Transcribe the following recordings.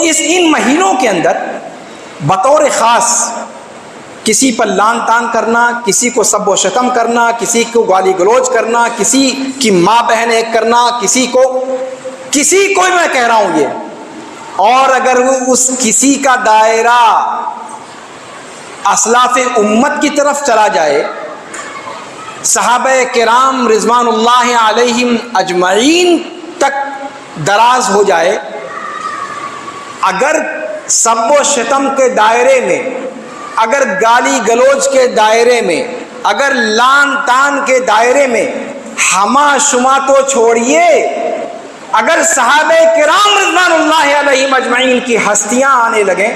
تو ان مہینوں کے اندر بطور خاص کسی پر لان تان کرنا، کسی کو سب و شتم کرنا، کسی کو گالی گلوچ کرنا، کسی کی ماں بہن ایک کرنا، کسی کو میں کہہ رہا ہوں یہ، اور اگر اس کسی کا دائرہ اسلاف امت کی طرف چلا جائے، صحابہ کرام رضوان اللہ علیہم اجمعین تک دراز ہو جائے، اگر سب و شتم کے دائرے میں، اگر گالی گلوچ کے دائرے میں، اگر لان تان کے دائرے میں، ہما شما تو چھوڑیے، اگر صحابہ کرام رضوان اللہ علیہم اجمعین کی ہستیاں آنے لگیں،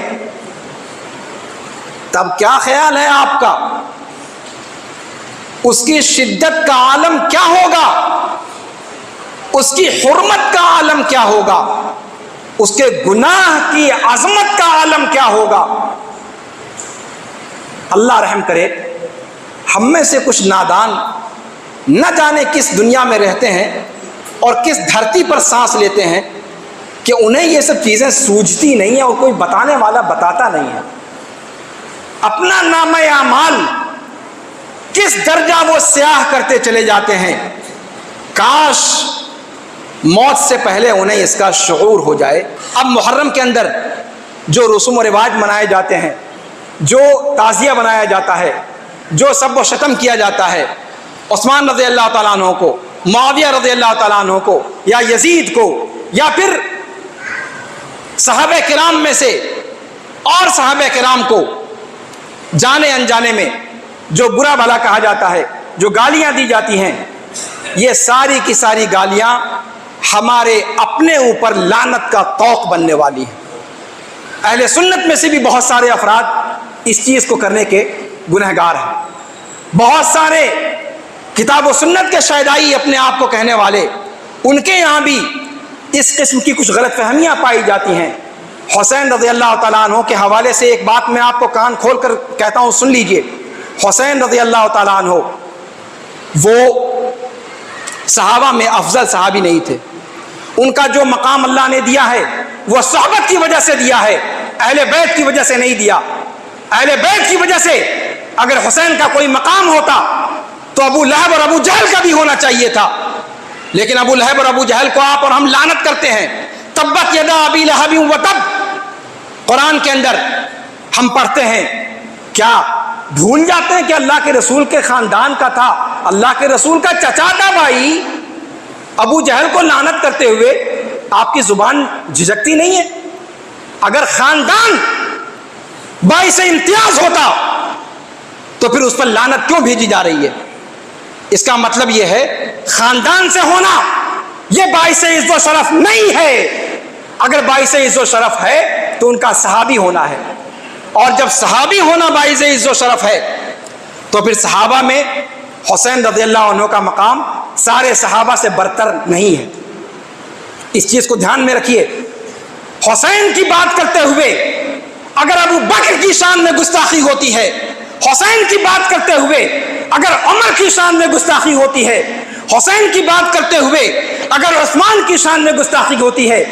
تب کیا خیال ہے آپ کا؟ اس کی شدت کا عالم کیا ہوگا؟ اس کی حرمت کا عالم کیا ہوگا؟ اس کے گناہ کی عظمت کا عالم کیا ہوگا؟ اللہ رحم کرے، ہم میں سے کچھ نادان نہ جانے کس دنیا میں رہتے ہیں اور کس دھرتی پر سانس لیتے ہیں کہ انہیں یہ سب چیزیں سوجتی نہیں ہیں اور کوئی بتانے والا بتاتا نہیں ہے۔ اپنا نامہ اعمال کس درجہ وہ سیاہ کرتے چلے جاتے ہیں، کاش موت سے پہلے انہیں اس کا شعور ہو جائے۔ اب محرم کے اندر جو رسوم و رواج منائے جاتے ہیں، جو تعزیہ بنایا جاتا ہے، جو سب و شتم کیا جاتا ہے، عثمان رضی اللہ تعالیٰ عنہ کو، معاویہ رضی اللہ تعالیٰ عنہ کو، یا یزید کو، یا پھر صحابہ کرام میں سے اور صحابہ کرام کو جانے انجانے میں جو برا بھلا کہا جاتا ہے، جو گالیاں دی جاتی ہیں، یہ ساری کی ساری گالیاں ہمارے اپنے اوپر لعنت کا طوق بننے والی ہیں۔ اہل سنت میں سے بھی بہت سارے افراد اس چیز کو کرنے کے گنہگار ہیں، بہت سارے کتاب و سنت کے شیدائی اپنے آپ کو کہنے والے، ان کے یہاں بھی اس قسم کی کچھ غلط فہمیاں پائی جاتی ہیں۔ حسین رضی اللہ تعالیٰ عنہ کے حوالے سے ایک بات میں آپ کو کان کھول کر کہتا ہوں، سن لیجئے۔ حسین رضی اللہ تعالیٰ عنہ وہ صحابہ میں افضل صحابی نہیں تھے، ان کا جو مقام اللہ نے دیا ہے وہ صحبت کی وجہ سے دیا ہے، اہل بیت کی وجہ سے نہیں دیا۔ اہل بیت کی وجہ سے اگر حسین کا کوئی مقام ہوتا تو ابو لہب اور ابو جہل کا بھی ہونا چاہیے تھا، لیکن ابو لہب اور ابو جہل کو آپ اور ہم لعنت کرتے ہیں۔ تبت یدا ابی لہب وتب، قرآن کے اندر ہم پڑھتے ہیں، کیا بھول جاتے ہیں کہ اللہ کے رسول کے خاندان کا تھا، اللہ کے رسول کا چچا تھا بھائی؟ ابو جہل کو لعنت کرتے ہوئے آپ کی زبان جھجکتی نہیں ہے؟ اگر خاندان باعث امتیاز ہوتا تو پھر اس پر لعنت کیوں بھیجی جا رہی ہے؟ اس کا مطلب یہ ہے خاندان سے ہونا یہ باعث عزت و شرف نہیں ہے۔ اگر باعث عزت و شرف ہے تو ان کا صحابی ہونا ہے، اور جب صحابی ہونا باعث عزت و شرف ہے تو پھر صحابہ میں حسین رضی اللہ عنہ کا مقام سارے صحابہ سے برتر نہیں ہے۔ اس چیز کو دھیان میں رکھیے۔ حسین کی بات کرتے ہوئے اگر ابو بکر کی شان میں گستاخی ہوتی ہے، حسین کی بات کرتے ہوئے اگر عمر کی شان میں گستاخی ہوتی ہے، حسین کی بات کرتے ہوئے اگر عثمان کی شان میں گستاخی ہوتی ہے،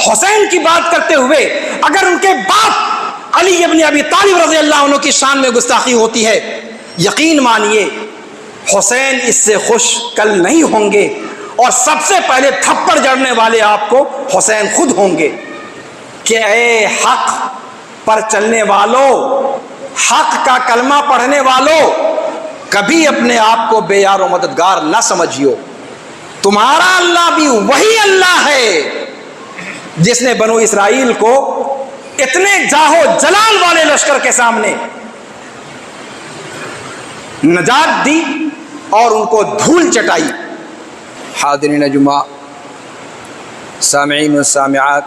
حسین کی بات کرتے ہوئے اگر ان کے باپ علی ابن ابی طالب رضی اللہ عنہ کی شان میں گستاخی ہوتی ہے، یقین مانیے حسین اس سے خوش کل نہیں ہوں گے، اور سب سے پہلے تھپڑ جڑنے والے آپ کو حسین خود ہوں گے کہ اے حق پر چلنے والوں، حق کا کلمہ پڑھنے والوں، کبھی اپنے آپ کو بے یار و مددگار نہ سمجھیو، تمہارا اللہ بھی وہی اللہ ہے جس نے بنو اسرائیل کو اتنے جاہو جلال والے لشکر کے سامنے نجات دی اور ان کو دھول چٹائی۔ حاضرین جمعہ، سامعین و سامعات،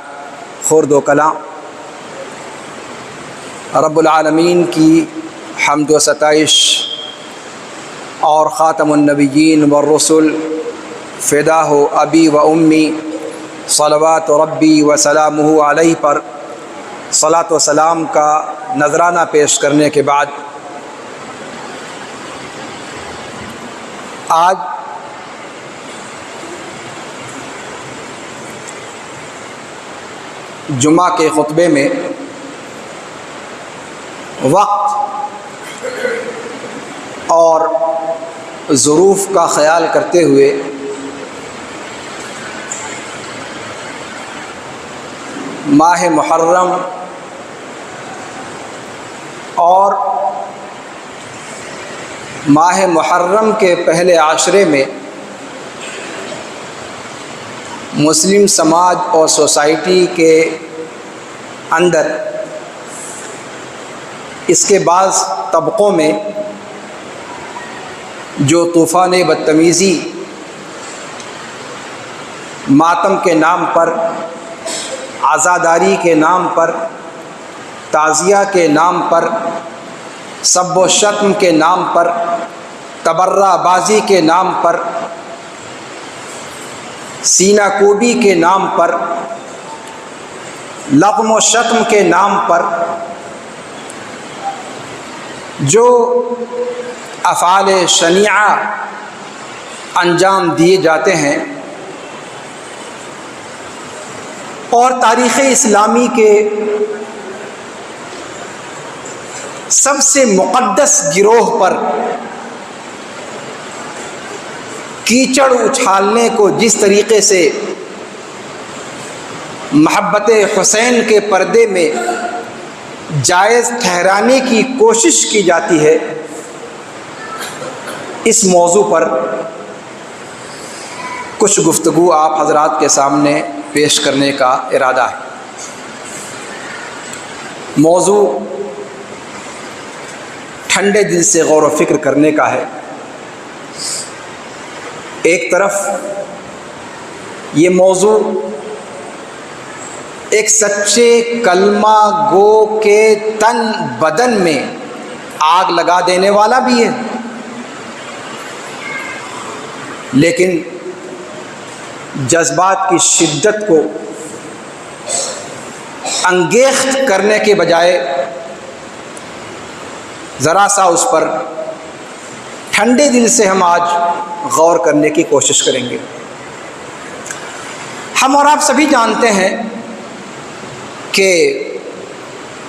خرد و کلام، رب العالمین کی حمد و ستائش اور خاتم النبیین والرسل فدا ہو ابی و امی صلوات ربی و سلامہ علیہ پر صلاۃ و سلام کا نذرانہ پیش کرنے کے بعد آج جمعہ کے خطبے میں وقت اور ظروف کا خیال کرتے ہوئے ماہ محرم اور ماہ محرم کے پہلے عاشرے میں مسلم سماج اور سوسائٹی کے اندر اس کے بعض طبقوں میں جو طوفان بدتمیزی ماتم کے نام پر، عزاداری کے نام پر، تعزیہ کے نام پر، سب و شتم کے نام پر، تبرہ بازی کے نام پر، سینہ کوبی کے نام پر، لغم و شتم کے نام پر جو افعال شنیعہ انجام دیے جاتے ہیں، اور تاریخ اسلامی کے سب سے مقدس گروہ پر کیچڑ اچھالنے کو جس طریقے سے محبت حسین کے پردے میں جائز ٹھہرانے کی کوشش کی جاتی ہے، اس موضوع پر کچھ گفتگو آپ حضرات کے سامنے پیش کرنے کا ارادہ ہے۔ موضوع ٹھنڈے دل سے غور و فکر کرنے کا ہے۔ ایک طرف یہ موضوع ایک سچے کلمہ گو کے تن بدن میں آگ لگا دینے والا بھی ہے، لیکن جذبات کی شدت کو انگیخت کرنے کے بجائے ذرا سا اس پر ٹھنڈے دل سے ہم آج غور کرنے کی کوشش کریں گے۔ ہم اور آپ سبھی جانتے ہیں کہ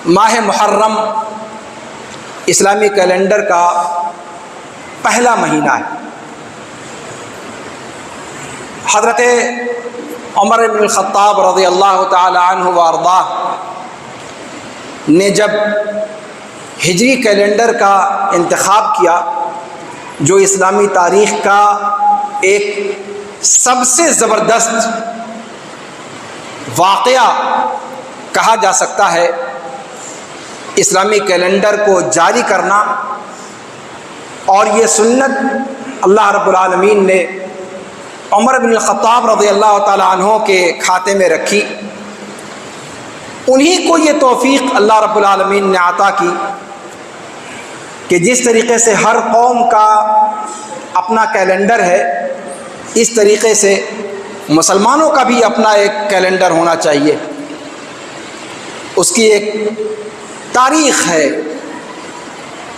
ماہ محرم اسلامی کیلنڈر کا پہلا مہینہ ہے۔ حضرت عمر بن الخطاب رضی اللہ تعالی عنہ وارضاہ نے جب ہجری کیلنڈر کا انتخاب کیا، جو اسلامی تاریخ کا ایک سب سے زبردست واقعہ کہا جا سکتا ہے، اسلامی کیلنڈر کو جاری کرنا، اور یہ سنت اللہ رب العالمین نے عمر بن الخطاب رضی اللہ تعالی عنہ کے کھاتے میں رکھی۔ انہی کو یہ توفیق اللہ رب العالمین نے عطا کی کہ جس طریقے سے ہر قوم کا اپنا کیلنڈر ہے، اس طریقے سے مسلمانوں کا بھی اپنا ایک کیلنڈر ہونا چاہیے۔ اس کی ایک تاریخ ہے،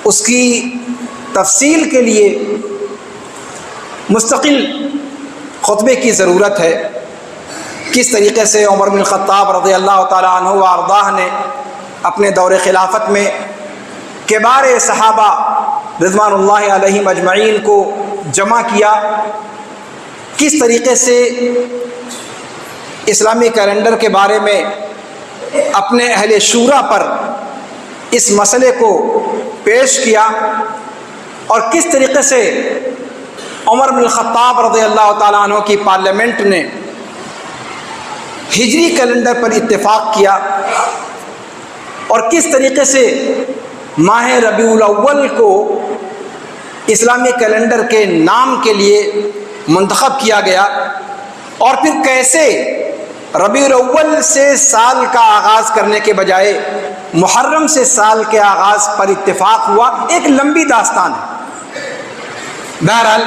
اس کی تفصیل کے لیے مستقل خطبے کی ضرورت ہے۔ کس طریقے سے عمر بن الخطاب رضی اللہ تعالی عنہ وارضاہ نے اپنے دور خلافت میں کبار صحابہ رضوان اللہ علیہم اجمعین کو جمع کیا، کس طریقے سے اسلامی کیلنڈر کے بارے میں اپنے اہل شورا پر اس مسئلے کو پیش کیا، اور کس طریقے سے عمر بن الخطاب رضی اللہ تعالیٰ عنہ کی پارلیمنٹ نے ہجری کیلنڈر پر اتفاق کیا، اور کس طریقے سے ماہ ربیع الاول کو اسلامی کیلنڈر کے نام کے لیے منتخب کیا گیا، اور پھر کیسے ربیع الاول سے سال کا آغاز کرنے کے بجائے محرم سے سال کے آغاز پر اتفاق ہوا۔ ایک لمبی داستان ہے۔ بہرحال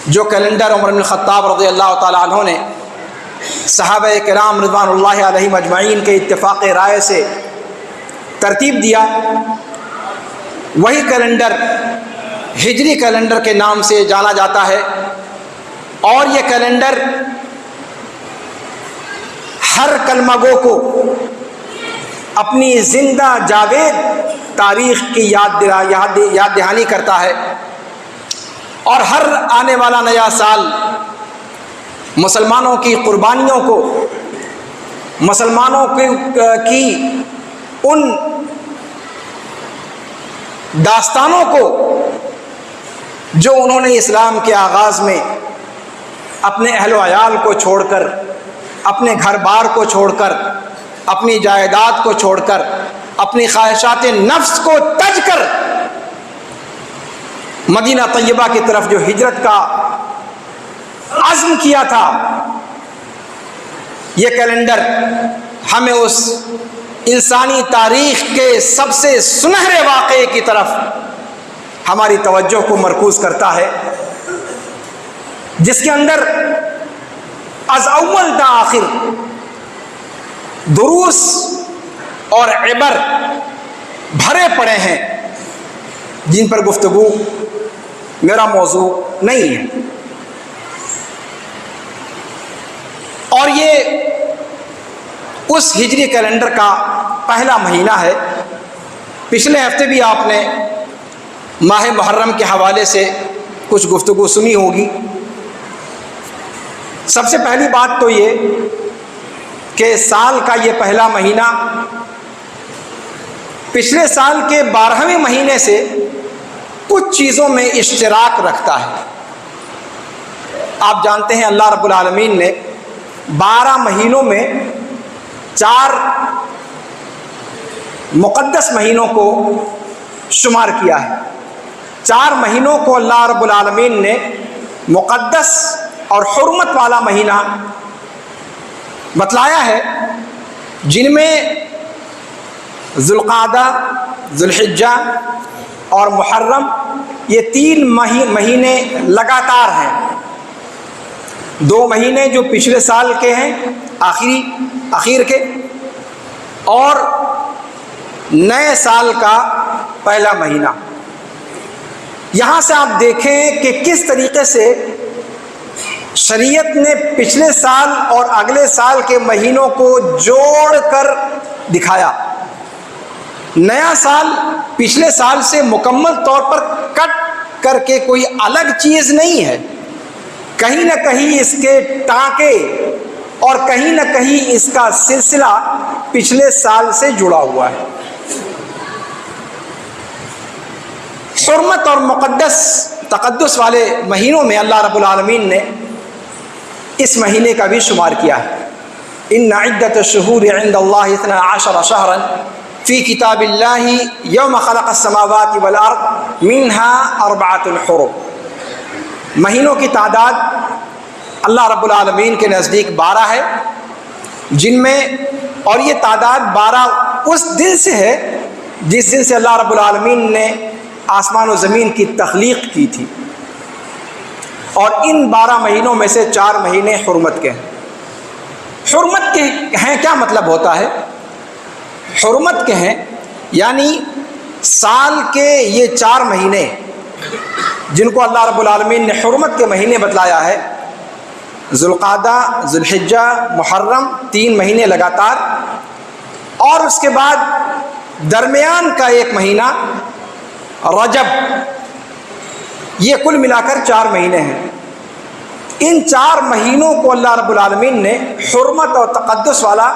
جو کیلنڈر عمر بن الخطاب رضی اللہ تعالیٰ عنہ نے صحابہ کرام رضوان اللہ علیہم اجمعین کے اتفاق رائے سے ترتیب دیا، وہی کیلنڈر ہجری کیلنڈر کے نام سے جانا جاتا ہے، اور یہ کیلنڈر ہر کلمہ گو کو اپنی زندہ جاوید تاریخ کی یاد دہانی کرتا ہے، اور ہر آنے والا نیا سال مسلمانوں کی قربانیوں کو، مسلمانوں کی ان داستانوں کو جو انہوں نے اسلام کے آغاز میں اپنے اہل و عیال کو چھوڑ کر، اپنے گھر بار کو چھوڑ کر، اپنی جائیداد کو چھوڑ کر، اپنی خواہشات نفس کو تج کر مدینہ طیبہ کی طرف جو ہجرت کا عزم کیا تھا، یہ کیلنڈر ہمیں اس انسانی تاریخ کے سب سے سنہرے واقعے کی طرف ہماری توجہ کو مرکوز کرتا ہے، جس کے اندر از اول تا آخر دروس اور عبر بھرے پڑے ہیں، جن پر گفتگو میرا موضوع نہیں ہے۔ اور یہ اس ہجری کیلنڈر کا پہلا مہینہ ہے۔ پچھلے ہفتے بھی آپ نے ماہ محرم کے حوالے سے کچھ گفتگو سنی ہوگی۔ سب سے پہلی بات تو یہ کہ سال کا یہ پہلا مہینہ پچھلے سال کے 12ویں مہینے سے کچھ چیزوں میں اشتراک رکھتا ہے۔ آپ جانتے ہیں اللہ رب العالمین نے 12 مہینوں میں 4 مقدس مہینوں کو شمار کیا ہے۔ 4 مہینوں کو اللہ رب العالمین نے مقدس اور حرمت والا مہینہ بتلایا ہے، جن میں ذوالقعدہ، ذوالحجہ اور محرم، یہ 3 مہینے لگاتار ہیں۔ 2 مہینے جو پچھلے سال کے ہیں آخر کے، اور نئے سال کا پہلا مہینہ۔ یہاں سے آپ دیکھیں کہ کس طریقے سے شریعت نے پچھلے سال اور اگلے سال کے مہینوں کو جوڑ کر دکھایا۔ نیا سال پچھلے سال سے مکمل طور پر کٹ کر کے کوئی الگ چیز نہیں ہے، کہیں نہ کہیں اس کے ٹانکے اور کہیں نہ کہیں اس کا سلسلہ پچھلے سال سے جڑا ہوا ہے۔ حرمت اور مقدس تقدس والے مہینوں میں اللہ رب العالمین نے اس مہینے کا بھی شمار کیا ہے۔ ان عدۃ الشہور عند اللہ 12 شہرا فی کتاب اللہ یوم خلق السماوات والارض منها 4 حرم۔ مہینوں کی تعداد اللہ رب العالمین کے نزدیک 12 ہے، جن میں، اور یہ تعداد 12 اس دن سے ہے جس دن سے اللہ رب العالمین نے آسمان و زمین کی تخلیق کی تھی، اور ان 12 مہینوں میں سے 4 مہینے حرمت کے ہیں۔ حرمت کے ہیں کیا مطلب ہوتا ہے؟ حرمت کے ہیں یعنی سال کے یہ 4 مہینے جن کو اللہ رب العالمین نے حرمت کے مہینے بتلایا ہے، ذوالقعدہ، ذوالحجہ، محرم، 3 مہینے لگاتار، اور اس کے بعد درمیان کا ایک مہینہ رجب، یہ کل ملا کر 4 مہینے ہیں۔ ان 4 مہینوں کو اللہ رب العالمین نے حرمت اور تقدس والا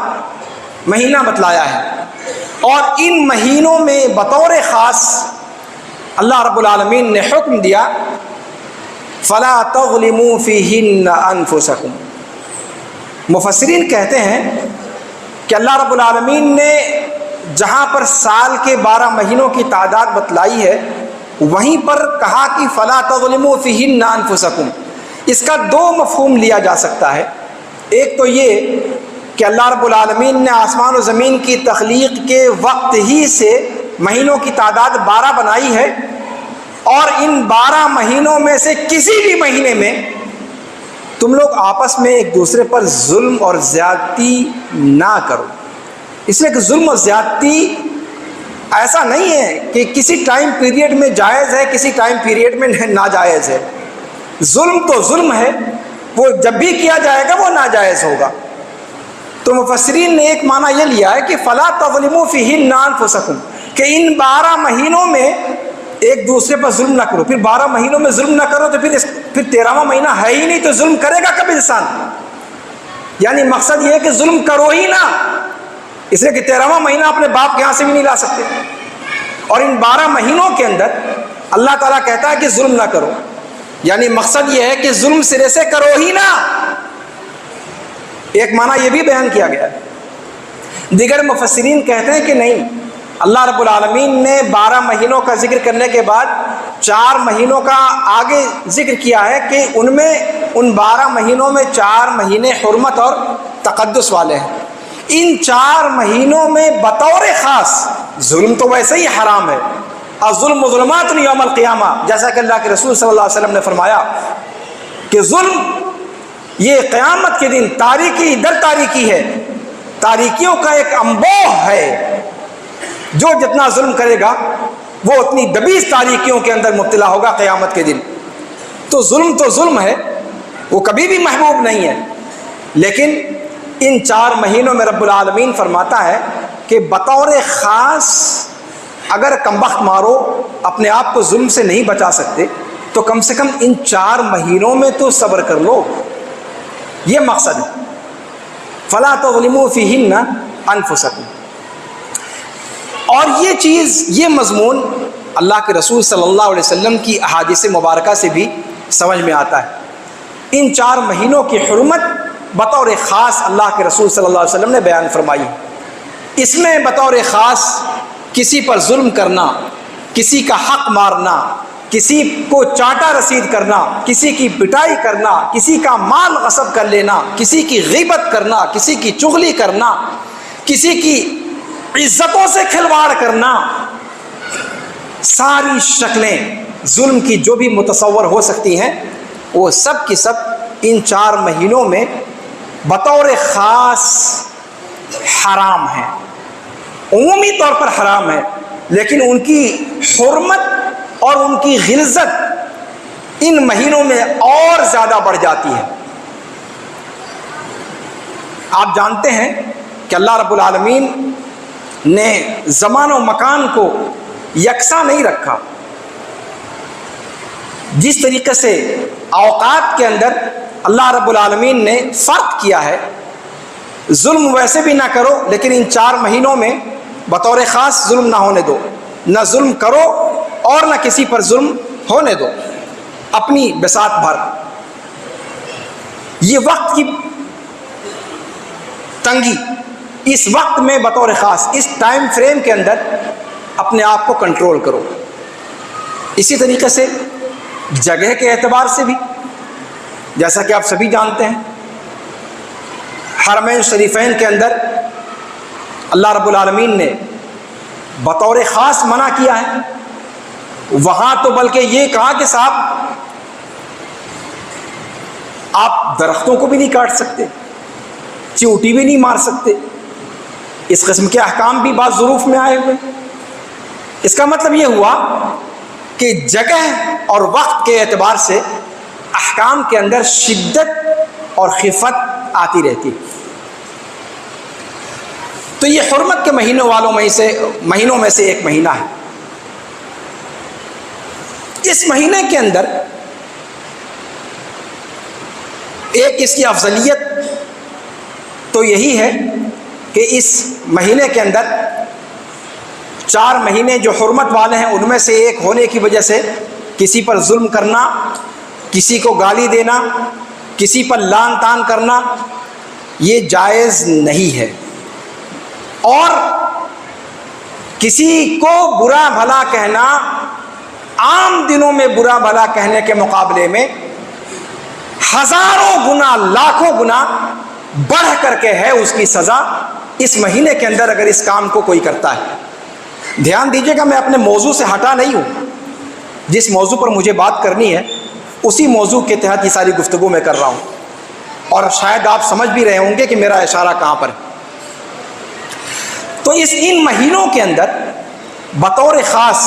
مہینہ بتلایا ہے، اور ان مہینوں میں بطور خاص اللہ رب العالمین نے حکم دیا فَلَا تَظْلِمُوا فِيهِنَّ أَنفُسَكُمْ۔ مفسرین کہتے ہیں کہ اللہ رب العالمین نے جہاں پر سال کے 12 مہینوں کی تعداد بتلائی ہے، وہیں پر کہا کہ فَلَا تَظْلِمُوا فِيهِنَّ أَنفُسَكُمْ۔ اس کا 2 مفہوم لیا جا سکتا ہے۔ ایک تو یہ کہ اللہ رب العالمین نے آسمان و زمین کی تخلیق کے وقت ہی سے مہینوں کی تعداد 12 بنائی ہے، اور ان 12 مہینوں میں سے کسی بھی مہینے میں تم لوگ آپس میں ایک دوسرے پر ظلم اور زیادتی نہ کرو۔ اس لیے کہ ظلم اور زیادتی ایسا نہیں ہے کہ کسی ٹائم پیریڈ میں جائز ہے، کسی ٹائم پیریڈ میں ناجائز ہے۔ ظلم تو ظلم ہے، وہ جب بھی کیا جائے گا وہ ناجائز ہوگا۔ تو مفسرین نے ایک معنی یہ لیا ہے کہ فلا تظلموا فیہن انفسکم، کہ ان 12 مہینوں میں ایک دوسرے پر ظلم نہ کرو. پھر 12 مہینوں میں ظلم نہ کرو تو پھر 13واں مہینہ ہے ہی نہیں، تو ظلم کرے گا کب انسان؟ یعنی مقصد یہ ہے کہ ظلم کرو ہی نہ، اس لیے کہ 13واں مہینہ اپنے باپ کے یہاں سے بھی نہیں لا سکتے. اور ان 12 مہینوں کے اندر اللہ تعالیٰ کہتا ہے کہ ظلم نہ کرو، یعنی مقصد یہ ہے کہ ظلم سرے سے کرو ہی نہ. ایک معنی یہ بھی بیان کیا گیا ہے. دیگر مفسرین کہتے ہیں کہ نہیں، اللہ رب العالمین نے 12 مہینوں کا ذکر کرنے کے بعد 4 مہینوں کا آگے ذکر کیا ہے کہ ان میں ان 12 مہینوں میں 4 مہینے حرمت اور تقدس والے ہیں. ان 4 مہینوں میں بطور خاص ظلم تو ویسے ہی حرام ہے، الظلم ظلمات یوم القیامہ، جیسا کہ اللہ کے رسول صلی اللہ علیہ وسلم نے فرمایا کہ ظلم یہ قیامت کے دن تاریکی در تاریکی ہے، تاریکیوں کا ایک انبوہ ہے. جو جتنا ظلم کرے گا وہ اتنی 22 تاریکیوں کے اندر مبتلا ہوگا قیامت کے دن. تو ظلم ہے، وہ کبھی بھی محبوب نہیں ہے. لیکن ان 4 مہینوں میں رب العالمین فرماتا ہے کہ بطور خاص اگر کمبخت مارو، اپنے آپ کو ظلم سے نہیں بچا سکتے، تو کم سے کم ان 4 مہینوں میں تو صبر کر لو. یہ مقصد ہے. فلا تظلموا فیہن انفسکم. اور یہ چیز، یہ مضمون اللہ کے رسول صلی اللہ علیہ وسلم کی احادیث مبارکہ سے بھی سمجھ میں آتا ہے. ان 4 مہینوں کی حرمت بطور خاص اللہ کے رسول صلی اللہ علیہ وسلم نے بیان فرمائی. اس میں بطور خاص کسی پر ظلم کرنا، کسی کا حق مارنا، کسی کو چاٹا رسید کرنا، کسی کی پٹائی کرنا، کسی کا مال غصب کر لینا، کسی کی غیبت کرنا، کسی کی چغلی کرنا، کسی کی عزتوں سے کھلواڑ کرنا، ساری شکلیں ظلم کی جو بھی متصور ہو سکتی ہیں وہ سب کی سب ان 4 مہینوں میں بطور خاص حرام ہیں. عمومی طور پر حرام ہے، لیکن ان کی حرمت اور ان کی غلظت ان مہینوں میں اور زیادہ بڑھ جاتی ہے. آپ جانتے ہیں کہ اللہ رب العالمین نے زمان و مکان کو یکساں نہیں رکھا. جس طریقے سے اوقات کے اندر اللہ رب العالمین نے فرق کیا ہے، ظلم ویسے بھی نہ کرو، لیکن ان 4 مہینوں میں بطور خاص ظلم نہ ہونے دو. نہ ظلم کرو اور نہ کسی پر ظلم ہونے دو اپنی بساط بھر. یہ وقت کی تنگی، اس وقت میں بطور خاص اس ٹائم فریم کے اندر اپنے آپ کو کنٹرول کرو. اسی طریقے سے جگہ کے اعتبار سے بھی، جیسا کہ آپ سبھی جانتے ہیں، حرمین شریفین کے اندر اللہ رب العالمین نے بطور خاص منع کیا ہے. وہاں تو بلکہ یہ کہا کہ صاحب آپ درختوں کو بھی نہیں کاٹ سکتے، چیوٹی بھی نہیں مار سکتے. اس قسم کے احکام بھی بعض ظروف میں آئے ہوئے. اس کا مطلب یہ ہوا کہ جگہ اور وقت کے اعتبار سے احکام کے اندر شدت اور خفت آتی رہتی. تو یہ حرمت کے مہینوں میں سے ایک مہینہ ہے. اس مہینے کے اندر ایک اس کی افضلیت تو یہی ہے کہ اس مہینے کے اندر 4 مہینے جو حرمت والے ہیں ان میں سے ایک ہونے کی وجہ سے کسی پر ظلم کرنا، کسی کو گالی دینا، کسی پر لان تان کرنا یہ جائز نہیں ہے. اور کسی کو برا بھلا کہنا عام دنوں میں برا بھلا کہنے کے مقابلے میں ہزاروں گنا، لاکھوں گنا بڑھ کر کے ہے اس کی سزا اس مہینے کے اندر اگر اس کام کو کوئی کرتا ہے. دھیان دیجیے گا، میں اپنے موضوع سے ہٹا نہیں ہوں. جس موضوع پر مجھے بات کرنی ہے اسی موضوع کے تحت یہ ساری گفتگو میں کر رہا ہوں، اور شاید آپ سمجھ بھی رہے ہوں گے کہ میرا اشارہ کہاں پر ہے. تو ان مہینوں کے اندر بطور خاص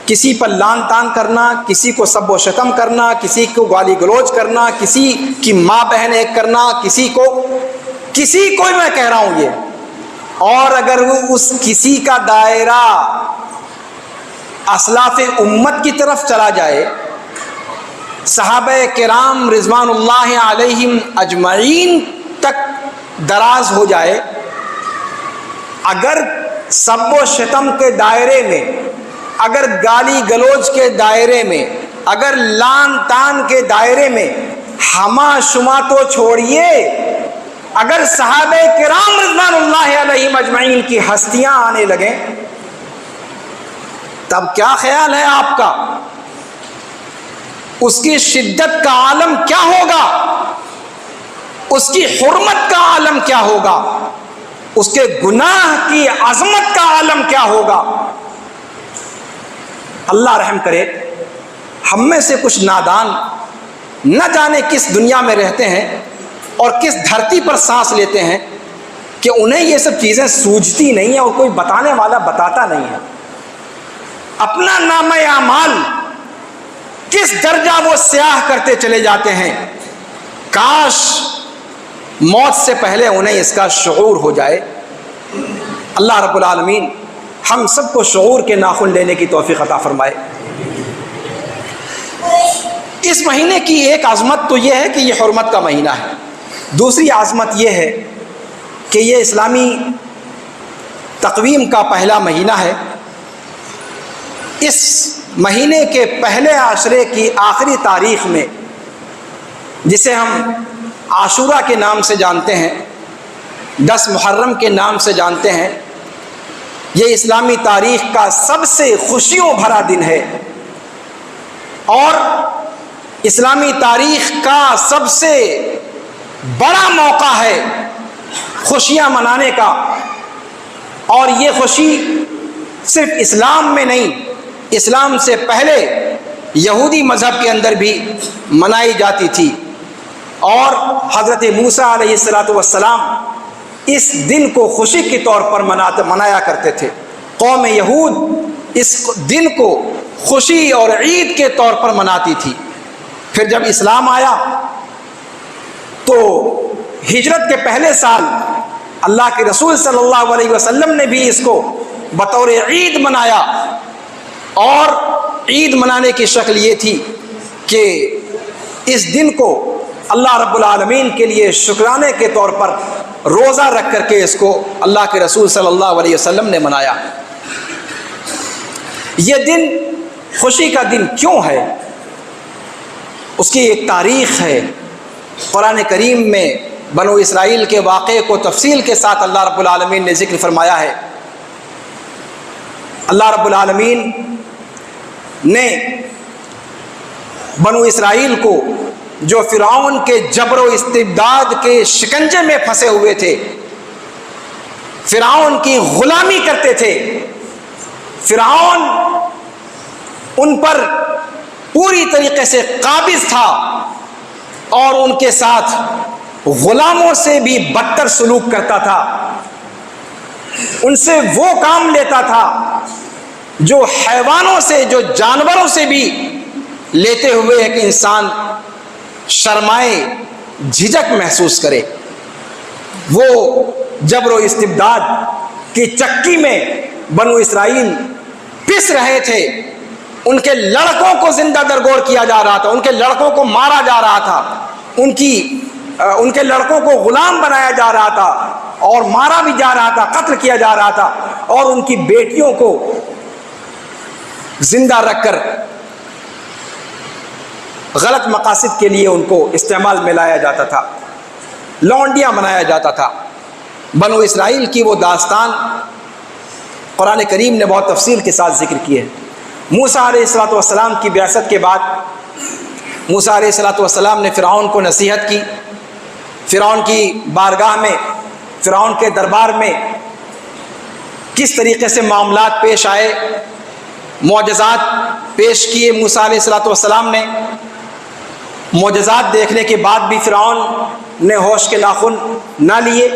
کسی پر لان تان کرنا، کسی کو سب و شتم کرنا، کسی کو گالی گلوچ کرنا، کسی کی ماں بہن ایک کرنا، کسی کو کسی کو میں کہہ رہا ہوں یہ، اور اگر وہ اس کسی کا دائرہ اسلاف امت کی طرف چلا جائے، صحابہ کرام رضوان اللہ علیہم اجمعین تک دراز ہو جائے، اگر سب و شتم کے دائرے میں، اگر گالی گلوچ کے دائرے میں، اگر لان تان کے دائرے میں، ہما شما تو چھوڑیے، اگر صحابہ کرام رضوان اللہ علیہم اجمعین کی ہستیاں آنے لگیں، تب کیا خیال ہے آپ کا؟ اس کی شدت کا عالم کیا ہوگا؟ اس کی حرمت کا عالم کیا ہوگا؟ اس کے گناہ کی عظمت کا عالم کیا ہوگا؟ اللہ رحم کرے، ہم میں سے کچھ نادان نہ جانے کس دنیا میں رہتے ہیں اور کس دھرتی پر سانس لیتے ہیں کہ انہیں یہ سب چیزیں سوجتی نہیں ہیں اور کوئی بتانے والا بتاتا نہیں ہے۔ اپنا نامہ اعمال کس درجہ وہ سیاہ کرتے چلے جاتے ہیں، کاش موت سے پہلے انہیں اس کا شعور ہو جائے۔ اللہ رب العالمین ہم سب کو شعور کے ناخن لینے کی توفیق عطا فرمائے۔ اس مہینے کی ایک عظمت تو یہ ہے کہ یہ حرمت کا مہینہ ہے، دوسری عظمت یہ ہے کہ یہ اسلامی تقویم کا پہلا مہینہ ہے۔ اس مہینے کے پہلے عشرے کی آخری تاریخ میں، جسے ہم عاشورہ کے نام سے جانتے ہیں، 10 محرم کے نام سے جانتے ہیں، یہ اسلامی تاریخ کا سب سے خوشیوں بھرا دن ہے اور اسلامی تاریخ کا سب سے بڑا موقع ہے خوشیاں منانے کا۔ اور یہ خوشی صرف اسلام میں نہیں، اسلام سے پہلے یہودی مذہب کے اندر بھی منائی جاتی تھی، اور حضرت موسیٰ علیہ السلام اس دن کو خوشی کے طور پر منایا کرتے تھے۔ قوم یہود اس دن کو خوشی اور عید کے طور پر مناتی تھی۔ پھر جب اسلام آیا تو ہجرت کے پہلے سال اللہ کے رسول صلی اللہ علیہ وسلم نے بھی اس کو بطور عید منایا، اور عید منانے کی شکل یہ تھی کہ اس دن کو اللہ رب العالمین کے لیے شکرانے کے طور پر روزہ رکھ کر کے اس کو اللہ کے رسول صلی اللہ علیہ وسلم نے منایا۔ یہ دن خوشی کا دن کیوں ہے؟ اس کی ایک تاریخ ہے۔ قرآن کریم میں بنو اسرائیل کے واقعے کو تفصیل کے ساتھ اللہ رب العالمین نے ذکر فرمایا ہے۔ اللہ رب العالمین نے بنو اسرائیل کو، جو فرعون کے جبر و استبداد کے شکنجے میں پھنسے ہوئے تھے، فرعون کی غلامی کرتے تھے، فرعون ان پر پوری طریقے سے قابض تھا اور ان کے ساتھ غلاموں سے بھی بدتر سلوک کرتا تھا، ان سے وہ کام لیتا تھا جو حیوانوں سے، جو جانوروں سے بھی لیتے ہوئے ایک انسان شرمائے، جھجک محسوس کرے۔ وہ جبر و استبداد کی چکی میں بنو اسرائیل پس رہے تھے، ان کے لڑکوں کو زندہ درگور کیا جا رہا تھا، ان کے لڑکوں کو مارا جا رہا تھا، ان کے لڑکوں کو غلام بنایا جا رہا تھا اور مارا بھی جا رہا تھا، قتل کیا جا رہا تھا، اور ان کی بیٹیوں کو زندہ رکھ کر غلط مقاصد کے لیے ان کو استعمال میں لایا جاتا تھا، لونڈیاں بنایا جاتا تھا۔ بنو اسرائیل کی وہ داستان قرآن کریم نے بہت تفصیل کے ساتھ ذکر کی ہے۔ موسیٰ علیہ السلام کی بعثت کے بعد موسیٰ علیہ السلام نے فرعون کو نصیحت کی، فرعون کی بارگاہ میں، فرعون کے دربار میں کس طریقے سے معاملات پیش آئے، معجزات پیش کیے موسیٰ علیہ السلام نے۔ معجزات دیکھنے کے بعد بھی فرعون نے ہوش کے ناخن نہ لیے،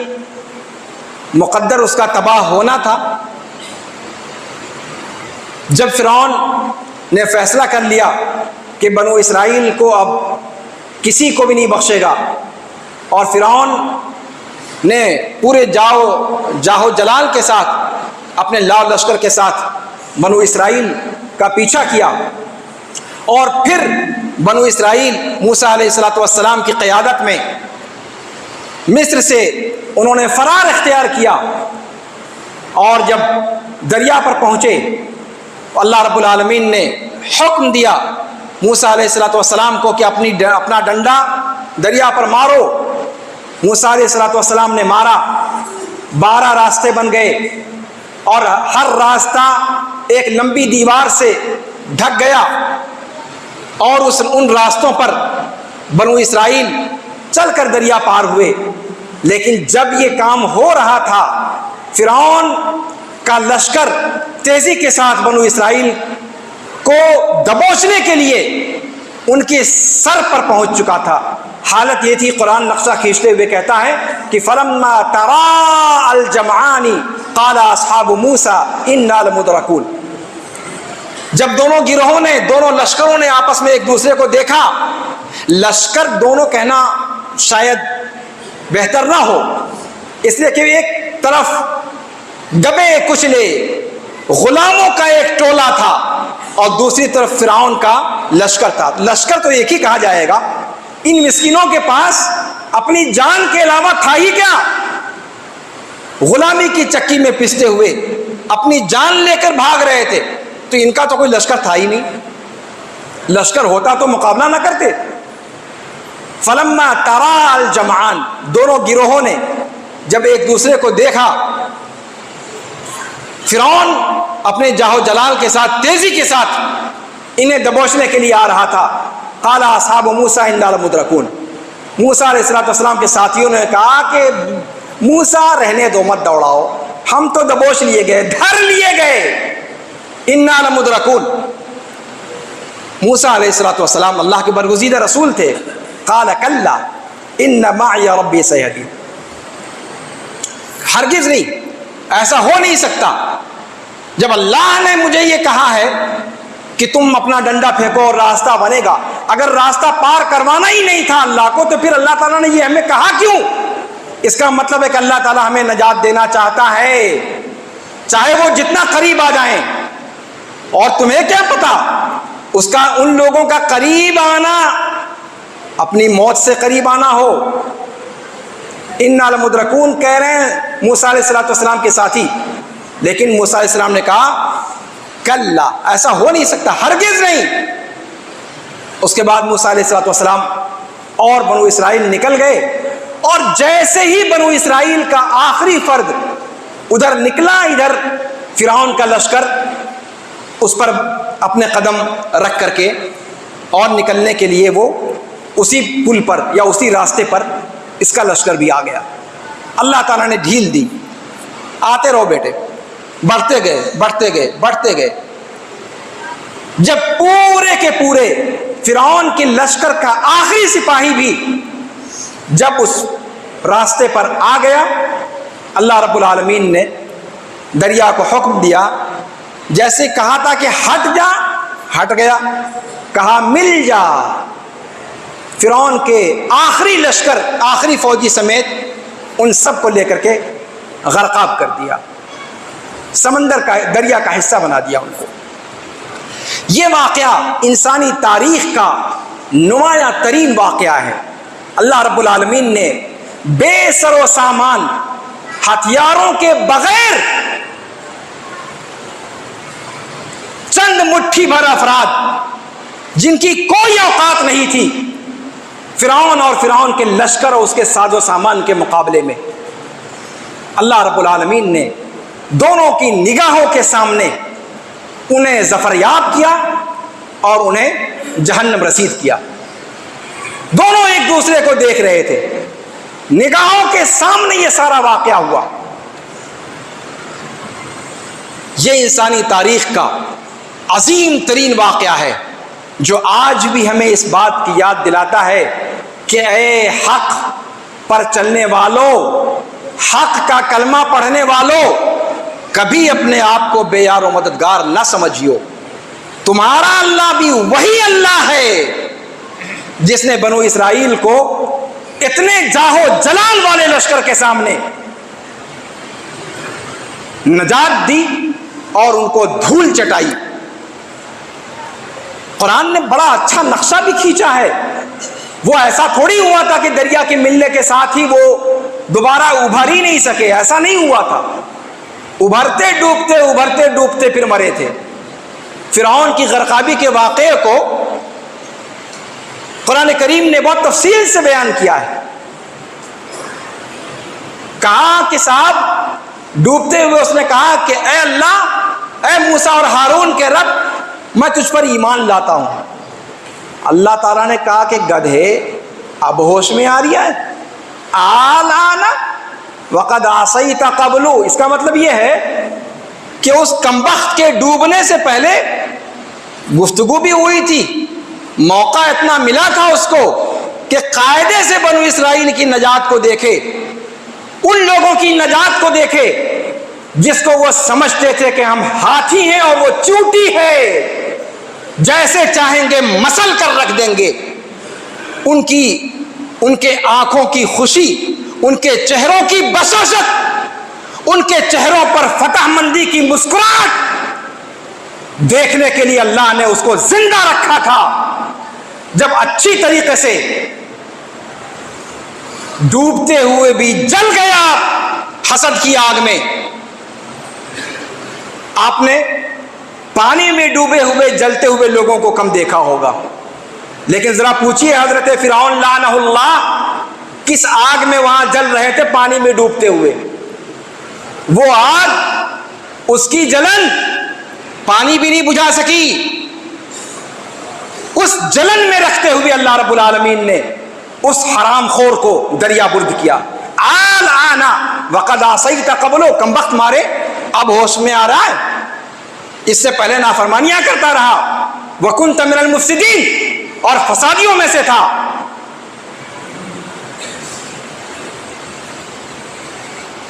مقدر اس کا تباہ ہونا تھا۔ جب فرعون نے فیصلہ کر لیا کہ بنو اسرائیل کو اب کسی کو بھی نہیں بخشے گا، اور فرعون نے پورے جاہو جلال کے ساتھ اپنے لاؤ لشکر کے ساتھ بنو اسرائیل کا پیچھا کیا، اور پھر بنو اسرائیل موسیٰ علیہ السلام کی قیادت میں مصر سے انہوں نے فرار اختیار کیا، اور جب دریا پر پہنچے تو اللہ رب العالمین نے حکم دیا موسیٰ علیہ السلام کو کہ اپنا ڈنڈا دریا پر مارو۔ موسیٰ علیہ السلام نے مارا، 12 راستے بن گئے، اور ہر راستہ ایک لمبی دیوار سے ڈھک گیا، اور ان راستوں پر بنو اسرائیل چل کر دریا پار ہوئے۔ لیکن جب یہ کام ہو رہا تھا، فرعون کا لشکر تیزی کے ساتھ بنو اسرائیل کو دبوچنے کے لیے ان کے سر پر پہنچ چکا تھا۔ حالت یہ تھی، قرآن نقشہ کھینچتے ہوئے کہتا ہے کہ فَلَمَّا تَرَاءَ الْجَمْعَانِ قَالَ أَصْحَابُ مُوسَىٰ إِنَّا لَمُدْرَكُونَ۔ جب دونوں گروہوں نے، دونوں لشکروں نے آپس میں ایک دوسرے کو دیکھا، لشکر دونوں کہنا شاید بہتر نہ ہو، اس لیے کہ ایک طرف دبے کچلے غلاموں کا ایک ٹولہ تھا اور دوسری طرف فرعون کا لشکر تھا۔ لشکر تو ایک ہی کہا جائے گا، ان مسکینوں کے پاس اپنی جان کے علاوہ تھا ہی کیا؟ غلامی کی چکی میں پستے ہوئے اپنی جان لے کر بھاگ رہے تھے، تو ان کا تو کوئی لشکر تھا ہی نہیں۔ لشکر ہوتا تو مقابلہ نہ کرتے۔ فلما ترا الجمعان، دونوں گروہوں نے جب ایک دوسرے کو دیکھا، فرعون اپنے جاہو جلال کے ساتھ تیزی کے ساتھ انہیں دبوچنے کے لیے آ رہا تھا۔ قال اصحاب موسیٰ انا لمدرکون، موسیٰ علیہ السلام کے ساتھیوں نے کہا کہ موسیٰ رہنے دو، مت دوڑاؤ، ہم تو دبوچ لیے گئے، دھر لیے گئے، انا لمدرکون۔ موسیٰ علیہ السلام اللہ کے برگزیدہ رسول تھے۔ قال کلا ان معی ربی سیہدین، ہرگز نہیں، ایسا ہو نہیں سکتا۔ جب اللہ نے مجھے یہ کہا ہے کہ تم اپنا ڈنڈا پھینکو اور راستہ بنے گا، اگر راستہ پار کروانا ہی نہیں تھا اللہ کو، تو پھر اللہ تعالیٰ نے یہ ہمیں کہا کیوں؟ اس کا مطلب ہے کہ اللہ تعالیٰ ہمیں نجات دینا چاہتا ہے، چاہے وہ جتنا قریب آ جائیں۔ اور تمہیں کیا پتا اس کا، ان لوگوں کا قریب آنا اپنی موت سے قریب آنا ہو۔ انا لمدرکون کہہ رہے ہیں موسیٰ علیہ السلام کے ساتھی، لیکن موسیٰ علیہ السلام نے کہا کلا، ایسا ہو نہیں سکتا، ہرگز نہیں۔ اس کے بعد موسیٰ علیہ السلام اور بنو اسرائیل نکل گئے، اور جیسے ہی بنو اسرائیل کا آخری فرد ادھر نکلا، ادھر فرعون کا لشکر اس پر اپنے قدم رکھ کر کے، اور نکلنے کے لیے وہ اسی پل پر یا اسی راستے پر اس کا لشکر بھی آ گیا۔ اللہ تعالیٰ نے ڈھیل دی، آتے رہو بیٹے، بڑھتے گئے بڑھتے گئے بڑھتے گئے، جب پورے کے پورے فرعون کے لشکر کا آخری سپاہی بھی جب اس راستے پر آ گیا، اللہ رب العالمین نے دریا کو حکم دیا، جیسے کہا تھا کہ ہٹ جا، ہٹ گیا، کہا مل جا، فرعون کے آخری لشکر، آخری فوجی سمیت ان سب کو لے کر کے غرقاب کر دیا، سمندر کا، دریا کا حصہ بنا دیا ان کو۔ یہ واقعہ انسانی تاریخ کا نمایاں ترین واقعہ ہے۔ اللہ رب العالمین نے بے سر و سامان، ہتھیاروں کے بغیر، چند مٹھی بھر افراد جن کی کوئی اوقات نہیں تھی، فرعون اور فرعون کے لشکر اور اس کے ساز و سامان کے مقابلے میں، اللہ رب العالمین نے دونوں کی نگاہوں کے سامنے انہیں ظفر یاب کیا اور انہیں جہنم رسید کیا۔ دونوں ایک دوسرے کو دیکھ رہے تھے، نگاہوں کے سامنے یہ سارا واقعہ ہوا۔ یہ انسانی تاریخ کا عظیم ترین واقعہ ہے جو آج بھی ہمیں اس بات کی یاد دلاتا ہے کہ اے حق پر چلنے والوں، حق کا کلمہ پڑھنے والوں، کبھی اپنے آپ کو بے یار و مددگار نہ سمجھیو، تمہارا اللہ بھی وہی اللہ ہے جس نے بنو اسرائیل کو اتنے جاہو جلال والے لشکر کے سامنے نجات دی اور ان کو دھول چٹائی۔ قرآن نے بڑا اچھا نقشہ بھی کھینچا ہے۔ وہ ایسا تھوڑی ہوا تھا کہ دریا کے ملنے کے ساتھ ہی وہ دوبارہ ابھر ہی نہیں سکے، ایسا نہیں ہوا تھا۔ ابھرتے ڈوبتے پھر مرے تھے۔ فرعون کی غرقابی کے واقعے کو قرآن کریم نے بہت تفصیل سے بیان کیا ہے۔ کہا کہ صاحب ڈوبتے ہوئے اس نے کہا کہ اے اللہ، اے موسیٰ اور ہارون کے رب، میں تجھ پر ایمان لاتا ہوں۔ اللہ تعالیٰ نے کہا کہ گدھے، اب ہوش میں آ رہی ہے؟ آلانا وقد عصیت قبل، اس کا مطلب یہ ہے کہ اس کمبخت کے ڈوبنے سے پہلے گفتگو بھی ہوئی تھی، موقع اتنا ملا تھا اس کو کہ قاعدے سے بنو اسرائیل کی نجات کو دیکھے، ان لوگوں کی نجات کو دیکھے جس کو وہ سمجھتے تھے کہ ہم ہاتھی ہیں اور وہ چونٹی ہے، جیسے چاہیں گے مسل کر رکھ دیں گے۔ ان کے آنکھوں کی خوشی، ان کے چہروں کی بشاشت، ان کے چہروں پر فتح مندی کی مسکراہٹ دیکھنے کے لیے اللہ نے اس کو زندہ رکھا تھا۔ جب اچھی طریقے سے ڈوبتے ہوئے بھی جل گیا حسد کی آگ میں، آپ نے پانی میں ڈوبے ہوئے جلتے ہوئے لوگوں کو کم دیکھا ہوگا، لیکن ذرا پوچھئے حضرت فرعون لعنہ اللہ کس آگ میں وہاں جل رہے تھے پانی میں ڈوبتے ہوئے؟ وہ آگ، اس کی جلن پانی بھی نہیں بجھا سکی۔ اس جلن میں رکھتے ہوئے اللہ رب العالمین نے اس حرام خور کو دریا برد کیا۔ الآن وقد عصیت قبل، کمبخت مارے اب ہوش میں آ رہا ہے، اس سے پہلے نافرمانیاں کرتا رہا، وکنت من المفسدین، اور فسادیوں میں سے تھا۔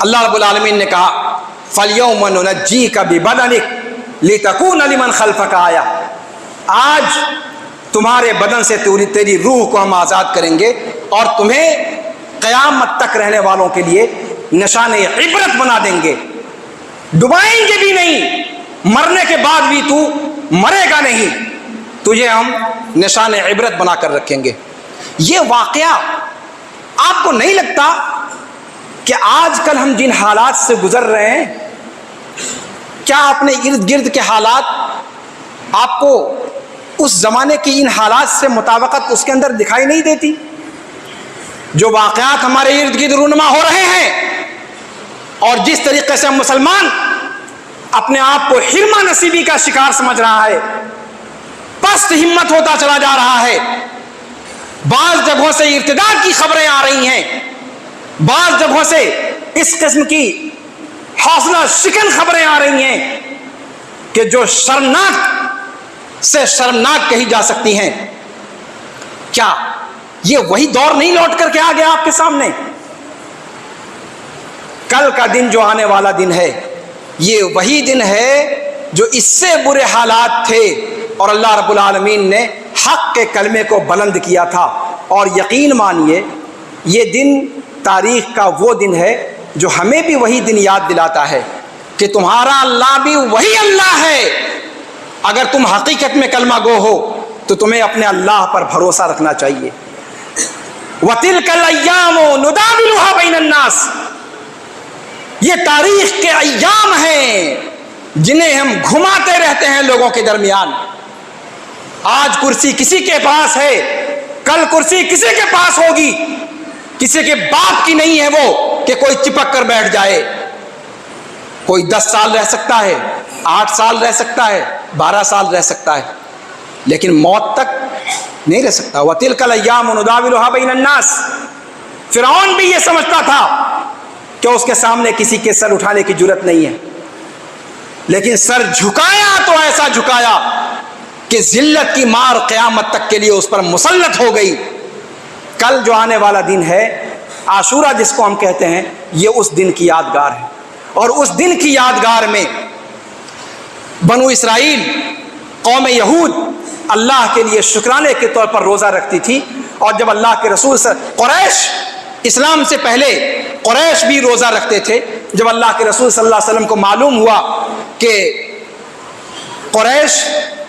اللہ رب العالمین نے کہا فَالْيَوْمَ نُنَجِّيكَ بِبَدَنِكَ لِتَكُونَ لِمَنْ خَلْفَكَ آیَةً، آج تمہارے بدن سے تیری روح کو ہم آزاد کریں گے اور تمہیں قیامت تک رہنے والوں کے لیے نشان عبرت بنا دیں گے، ڈبائیں گے بھی نہیں، مرنے کے بعد بھی تو مرے گا نہیں، تجھے ہم نشان عبرت بنا کر رکھیں گے۔ یہ واقعہ آپ کو نہیں لگتا کہ آج کل ہم جن حالات سے گزر رہے ہیں، کیا اپنے ارد گرد کے حالات آپ کو اس زمانے کی ان حالات سے مطابقت اس کے اندر دکھائی نہیں دیتی؟ جو واقعات ہمارے ارد گرد رونما ہو رہے ہیں اور جس طریقے سے مسلمان اپنے آپ کو حرمہ نصیبی کا شکار سمجھ رہا ہے، پست ہمت ہوتا چلا جا رہا ہے، بعض جگہوں سے ارتداد کی خبریں آ رہی ہیں، بعض جگہوں سے اس قسم کی حوصلہ شکن خبریں آ رہی ہیں کہ جو شرمناک سے شرمناک کہی جا سکتی ہیں۔ کیا یہ وہی دور نہیں لوٹ کر کے آ گیا آپ کے سامنے؟ کل کا دن جو آنے والا دن ہے، یہ وہی دن ہے جو اس سے برے حالات تھے اور اللہ رب العالمین نے حق کے کلمے کو بلند کیا تھا۔ اور یقین مانیے یہ دن تاریخ کا وہ دن ہے جو ہمیں بھی وہی دن یاد دلاتا ہے کہ تمہارا اللہ بھی وہی اللہ ہے۔ اگر تم حقیقت میں کلمہ گو ہو تو تمہیں اپنے اللہ پر بھروسہ رکھنا چاہیے۔ وَتِلْكَ الْأَيَّامُ نُدَاوِلُهَا بَيْنَ النَّاسِ، یہ تاریخ کے ایام ہیں جنہیں ہم گھماتے رہتے ہیں لوگوں کے درمیان۔ آج کرسی کسی کے پاس ہے، کل کرسی کسی کے پاس ہوگی، کسی کے باپ کی نہیں ہے وہ کہ کوئی چپک کر بیٹھ جائے۔ کوئی 10 سال رہ سکتا ہے، 8 سال رہ سکتا ہے، 12 سال رہ سکتا ہے، لیکن موت تک نہیں رہ سکتا۔ وَتِلْكَ الْأَيَّامُ نُدَاوِلُهَا بَيْنَ النَّاسِ، فرعون بھی یہ سمجھتا تھا کہ اس کے سامنے کسی کے سر اٹھانے کی جرت نہیں ہے، لیکن سر جھکایا تو ایسا جھکایا کہ ذلت کی مار قیامت تک کے لیے اس پر مسلط ہو گئی۔ کل جو آنے والا دن ہے عاشورہ جس کو ہم کہتے ہیں، یہ اس دن کی یادگار ہے، اور اس دن کی یادگار میں بنو اسرائیل قوم یہود اللہ کے لیے شکرانے کے طور پر روزہ رکھتی تھی اور جب اللہ کے رسول قریش، اسلام سے پہلے قریش بھی روزہ رکھتے تھے. جب اللہ کے رسول صلی اللہ علیہ وسلم کو معلوم ہوا کہ قریش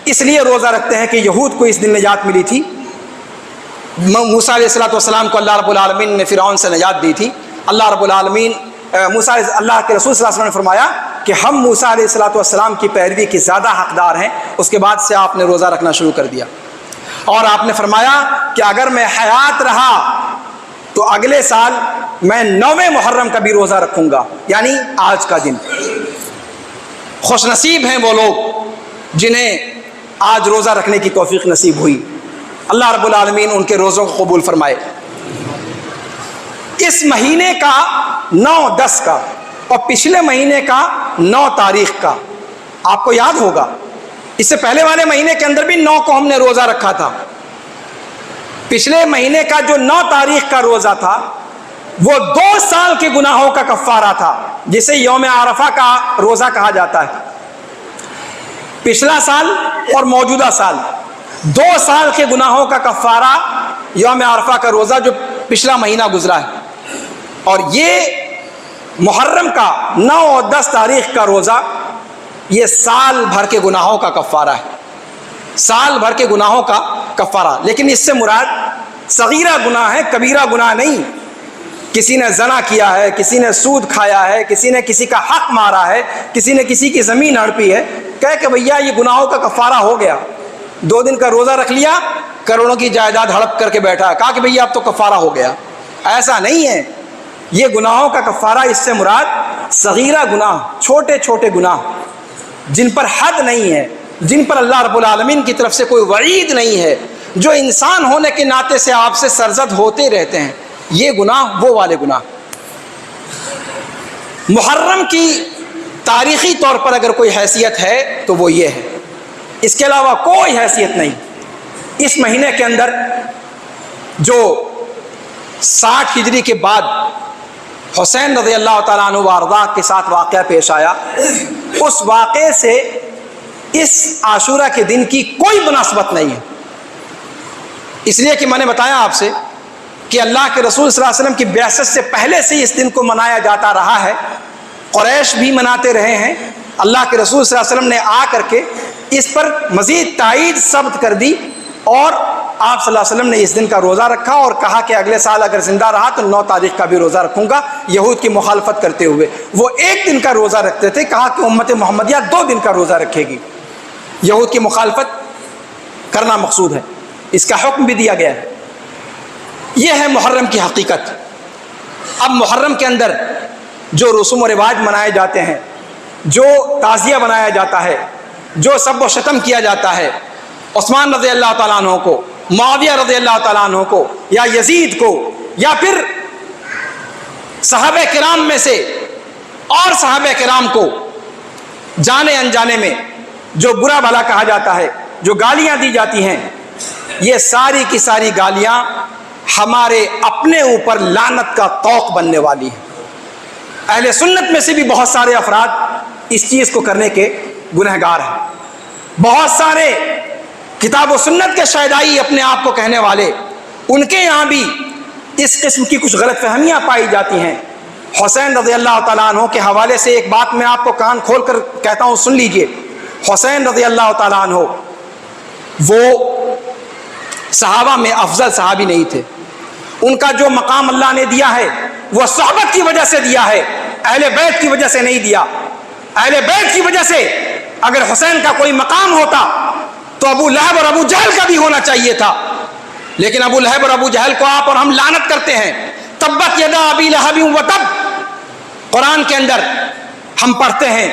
اس لیے روزہ رکھتے ہیں کہ یہود کو اس دن نجات ملی تھی، موسیٰ علیہ السلام کو اللہ رب العالمین نے فرعون سے نجات دی تھی، اللہ رب العالمین اللہ کے رسول صلی اللہ علیہ وسلم نے فرمایا کہ ہم موسیٰ علیہ السلام کی پیروی کے زیادہ حقدار ہیں. اس کے بعد سے آپ نے روزہ رکھنا شروع کر دیا، اور آپ نے فرمایا کہ اگر میں حیات رہا تو اگلے سال میں 9 محرم کا بھی روزہ رکھوں گا، یعنی آج کا دن. خوش نصیب ہیں وہ لوگ جنہیں آج روزہ رکھنے کی توفیق نصیب ہوئی. اللہ رب العالمین ان کے روزوں کو قبول فرمائے. اس مہینے کا 9، 10 کا اور پچھلے مہینے کا 9 تاریخ کا آپ کو یاد ہوگا. اس سے پہلے والے مہینے کے اندر بھی 9 کو ہم نے روزہ رکھا تھا. پچھلے مہینے کا جو 9 تاریخ کا روزہ تھا وہ 2 سال کے گناہوں کا کفارہ تھا، جسے یوم عرفہ کا روزہ کہا جاتا ہے. پچھلا سال اور موجودہ سال 2 سال کے گناہوں کا کفارہ یوم عرفہ کا روزہ جو پچھلا مہینہ گزرا ہے. اور یہ محرم کا 9 اور 10 تاریخ کا روزہ یہ سال بھر کے گناہوں کا کفارہ ہے، سال بھر کے گناہوں کا کفارہ. لیکن اس سے مراد صغیرہ گناہ ہے، کبیرہ گناہ نہیں. کسی نے زنا کیا ہے، کسی نے سود کھایا ہے، کسی نے کسی کا حق مارا ہے، کسی نے کسی کی زمین ہڑپی ہے، کہے کہ بھیا یہ گناہوں کا کفارہ ہو گیا، 2 دن کا روزہ رکھ لیا، کروڑوں کی جائیداد ہڑپ کر کے بیٹھا، کہا کہ بھیا اب تو کفارہ ہو گیا. ایسا نہیں ہے. یہ گناہوں کا کفارہ اس سے مراد صغیرہ گناہ، چھوٹے چھوٹے گناہ جن پر حد نہیں ہے، جن پر اللہ رب العالمین کی طرف سے کوئی وعید نہیں ہے، جو انسان ہونے کے ناطے سے آپ سے سرزد ہوتے رہتے ہیں، یہ گناہ وہ والے گناہ. محرم کی تاریخی طور پر اگر کوئی حیثیت ہے تو وہ یہ ہے، اس کے علاوہ کوئی حیثیت نہیں. اس مہینے کے اندر جو 60 ہجری کے بعد حسین رضی اللہ تعالیٰ عنہ وارضاہ کے ساتھ واقعہ پیش آیا، اس واقعے سے اس عاشورہ کے دن کی کوئی مناسبت نہیں ہے. اس لیے کہ میں نے بتایا آپ سے کہ اللہ کے رسول صلی اللہ علیہ وسلم کی بعثت سے پہلے سے اس دن کو منایا جاتا رہا ہے. قریش بھی مناتے رہے ہیں. اللہ کے رسول صلی اللہ علیہ وسلم نے آ کر کے اس پر مزید تائید ثبت کر دی، اور آپ صلی اللہ علیہ وسلم نے اس دن کا روزہ رکھا اور کہا کہ اگلے سال اگر زندہ رہا تو 9 تاریخ کا بھی روزہ رکھوں گا. یہود کی مخالفت کرتے ہوئے وہ 1 دن کا روزہ رکھتے تھے، کہا کہ امت محمدیہ 2 دن کا روزہ رکھے گی. یہود کی مخالفت کرنا مقصود ہے، اس کا حکم بھی دیا گیا ہے. یہ ہے محرم کی حقیقت. اب محرم کے اندر جو رسوم و رواج منائے جاتے ہیں، جو تعزیہ بنایا جاتا ہے، جو سب و شتم کیا جاتا ہے عثمان رضی اللہ تعالیٰ عنہ کو، معاویہ رضی اللہ تعالیٰ عنہ کو، یا یزید کو، یا پھر صحابہ کرام میں سے اور صحابہ کرام کو جانے انجانے میں جو برا بھلا کہا جاتا ہے، جو گالیاں دی جاتی ہیں، یہ ساری کی ساری گالیاں ہمارے اپنے اوپر لعنت کا طوق بننے والی ہیں. اہل سنت میں سے بھی بہت سارے افراد اس چیز کو کرنے کے گنہگار ہیں. بہت سارے کتاب و سنت کے شیدائی اپنے آپ کو کہنے والے، ان کے یہاں بھی اس قسم کی کچھ غلط فہمیاں پائی جاتی ہیں. حسین رضی اللہ تعالیٰ عنہ کے حوالے سے ایک بات میں آپ کو کان کھول کر کہتا ہوں، سن لیجئے. حسین رضی اللہ تعالیٰ عنہ وہ صحابہ میں افضل صحابی نہیں تھے. ان کا جو مقام اللہ نے دیا ہے وہ صحبت کی وجہ سے دیا ہے، اہل بیت کی وجہ سے نہیں دیا. اہل بیت کی وجہ سے اگر حسین کا کوئی مقام ہوتا تو ابو لہب اور ابو جہل کا بھی ہونا چاہیے تھا. لیکن ابو لہب اور ابو جہل کو آپ اور ہم لعنت کرتے ہیں. تبت یدا ابی لہب وتب، قرآن کے اندر ہم پڑھتے ہیں.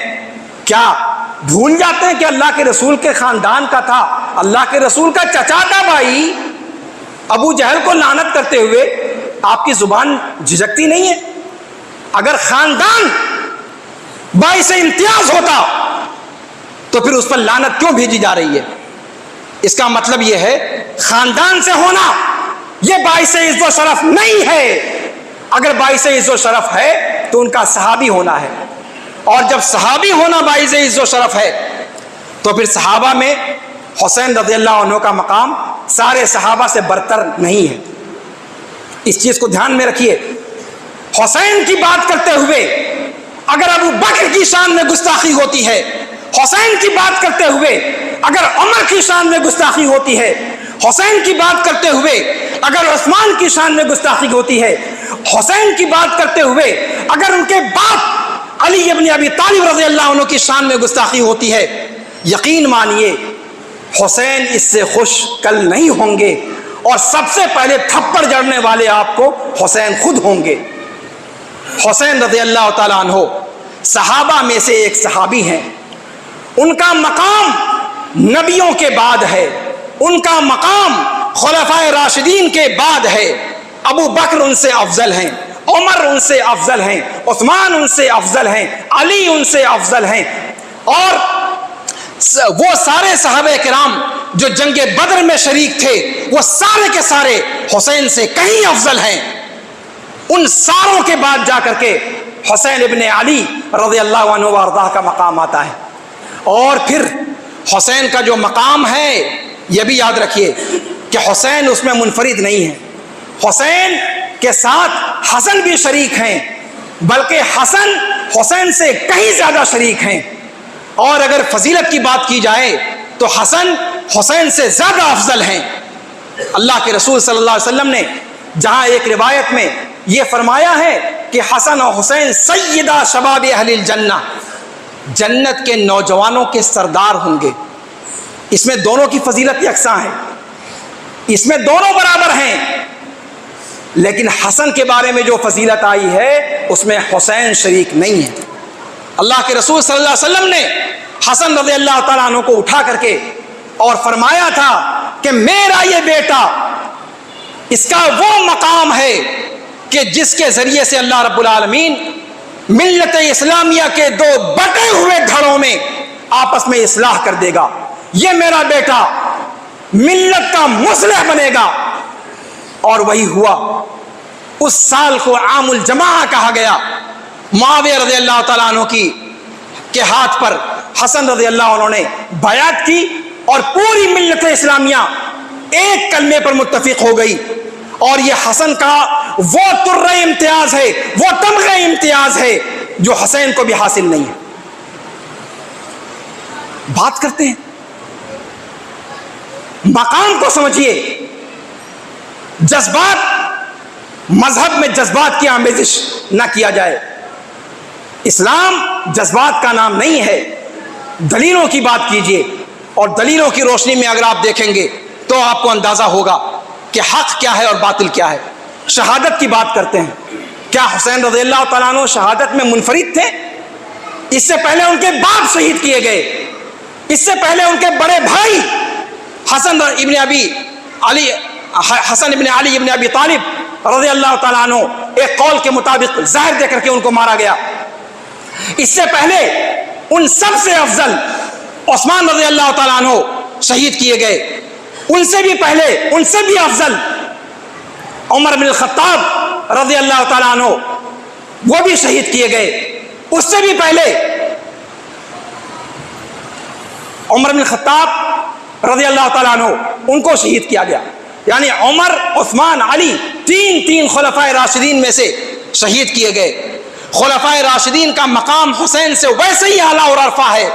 کیا بھول جاتے ہیں کہ اللہ کے رسول کے خاندان کا تھا؟ اللہ کے رسول کا چچا تھا بھائی. ابو جہل کو لعنت کرتے ہوئے آپ کی زبان جھجکتی نہیں ہے؟ اگر خاندان باعث امتیاز ہوتا تو پھر اس پر لعنت کیوں بھیجی جا رہی ہے؟ اس کا مطلب یہ ہے خاندان سے ہونا یہ باعث عز و شرف نہیں ہے. اگر باعث عز و شرف ہے تو ان کا صحابی ہونا ہے، اور جب صحابی ہونا باعث عز و شرف ہے تو پھر صحابہ میں حسین رضی اللہ عنہ کا مقام سارے صحابہ سے برتر نہیں ہے. اس چیز کو دھیان میں رکھیے. حسین کی بات کرتے ہوئے اگر ابو بکر کی شان میں گستاخی ہوتی ہے، حسین کی بات کرتے ہوئے اگر عمر کی شان میں گستاخی ہوتی ہے، حسین کی بات کرتے ہوئے اگر عثمان کی شان میں گستاخی ہوتی ہے، حسین کی بات کرتے ہوئے اگر ان کے باپ علی ابن ابی طالب رضی اللہ عنہ کی شان میں گستاخی ہوتی ہے، یقین مانیے حسین اس سے خوش کل نہیں ہوں گے، اور سب سے پہلے تھپڑ جڑنے والے آپ کو حسین خود ہوں گے. حسین رضی اللہ تعالیٰ عنہ صحابہ میں سے ایک صحابی ہیں. ان کا مقام نبیوں کے بعد ہے، ان کا مقام خلفائے راشدین کے بعد ہے. ابو بکر ان سے افضل ہیں، عمر ان سے افضل ہیں، عثمان ان سے افضل ہیں، علی ان سے افضل ہیں، اور وہ سارے صحابہ کرام جو جنگ بدر میں شریک تھے وہ سارے کے سارے حسین سے کہیں افضل ہیں. ان ساروں کے بعد جا کر کے حسین ابن علی رضی اللہ عنہ وارضاہ کا مقام آتا ہے. اور پھر حسین کا جو مقام ہے یہ بھی یاد رکھیے کہ حسین اس میں منفرد نہیں ہے، حسین کے ساتھ حسن بھی شریک ہیں، بلکہ حسن حسین سے کہیں زیادہ شریک ہیں. اور اگر فضیلت کی بات کی جائے تو حسن حسین سے زیادہ افضل ہیں. اللہ کے رسول صلی اللہ علیہ وسلم نے جہاں ایک روایت میں یہ فرمایا ہے کہ حسن اور حسین سیدہ شباب اہل الجنہ، جنت کے نوجوانوں کے سردار ہوں گے. اس میں دونوں کی فضیلت یکساں ہے، اس میں دونوں برابر ہیں، لیکن حسن کے بارے میں جو فضیلت آئی ہے اس میں حسین شریک نہیں ہے. اللہ کے رسول صلی اللہ علیہ وسلم نے حسن رضی اللہ تعالیٰ عنہ کو اٹھا کر کے اور فرمایا تھا کہ میرا یہ بیٹا، اس کا وہ مقام ہے کہ جس کے ذریعے سے اللہ رب العالمین ملت اسلامیہ کے دو بٹے ہوئے دھڑوں میں آپس میں اصلاح کر دے گا. یہ میرا بیٹا ملت کا مصلح بنے گا. اور وہی ہوا. اس سال کو عام الجماعہ کہا گیا. معاویہ رضی اللہ تعالیٰ عنہ کے ہاتھ پر حسن رضی اللہ عنہ نے بیعت کی اور پوری ملت اسلامیہ ایک کلمے پر متفق ہو گئی. اور یہ حسن کا وہ ترہ امتیاز ہے، وہ تمغہ امتیاز ہے جو حسین کو بھی حاصل نہیں ہے. بات کرتے ہیں، مقام کو سمجھیے. جذبات، مذہب میں جذبات کی آمیزش نہ کیا جائے. اسلام جذبات کا نام نہیں ہے. دلیلوں کی بات کیجئے، اور دلیلوں کی روشنی میں اگر آپ دیکھیں گے تو آپ کو اندازہ ہوگا کہ حق کیا ہے اور باطل کیا ہے. شہادت کی بات کرتے ہیں. کیا حسین رضی اللہ تعالیٰ عنہ شہادت میں منفرد تھے؟ اس سے پہلے ان کے باپ شہید کیے گئے. اس سے پہلے ان کے بڑے بھائی حسن ابن علی ابن ابی طالب رضی اللہ تعالیٰ عنہ ایک قول کے مطابق زہر دے کر کے ان کو مارا گیا. اس سے پہلے ان سب سے افضل عثمان رضی اللہ تعالیٰ عنہ شہید کیے گئے. ان سے بھی پہلے، ان سے بھی افضل عمر بن الخطاب رضی اللہ تعالیٰ عنہ، وہ بھی شہید کیے گئے. اس سے بھی پہلے عمر بن الخطاب رضی اللہ تعالیٰ عنہ، ان کو شہید کیا گیا. یعنی عمر، عثمان، علی، تین خلفائے راشدین میں سے شہید کیے گئے. خلفائے راشدین کا مقام حسین سے ویسے ہی اعلیٰ اور عرفہ ہے.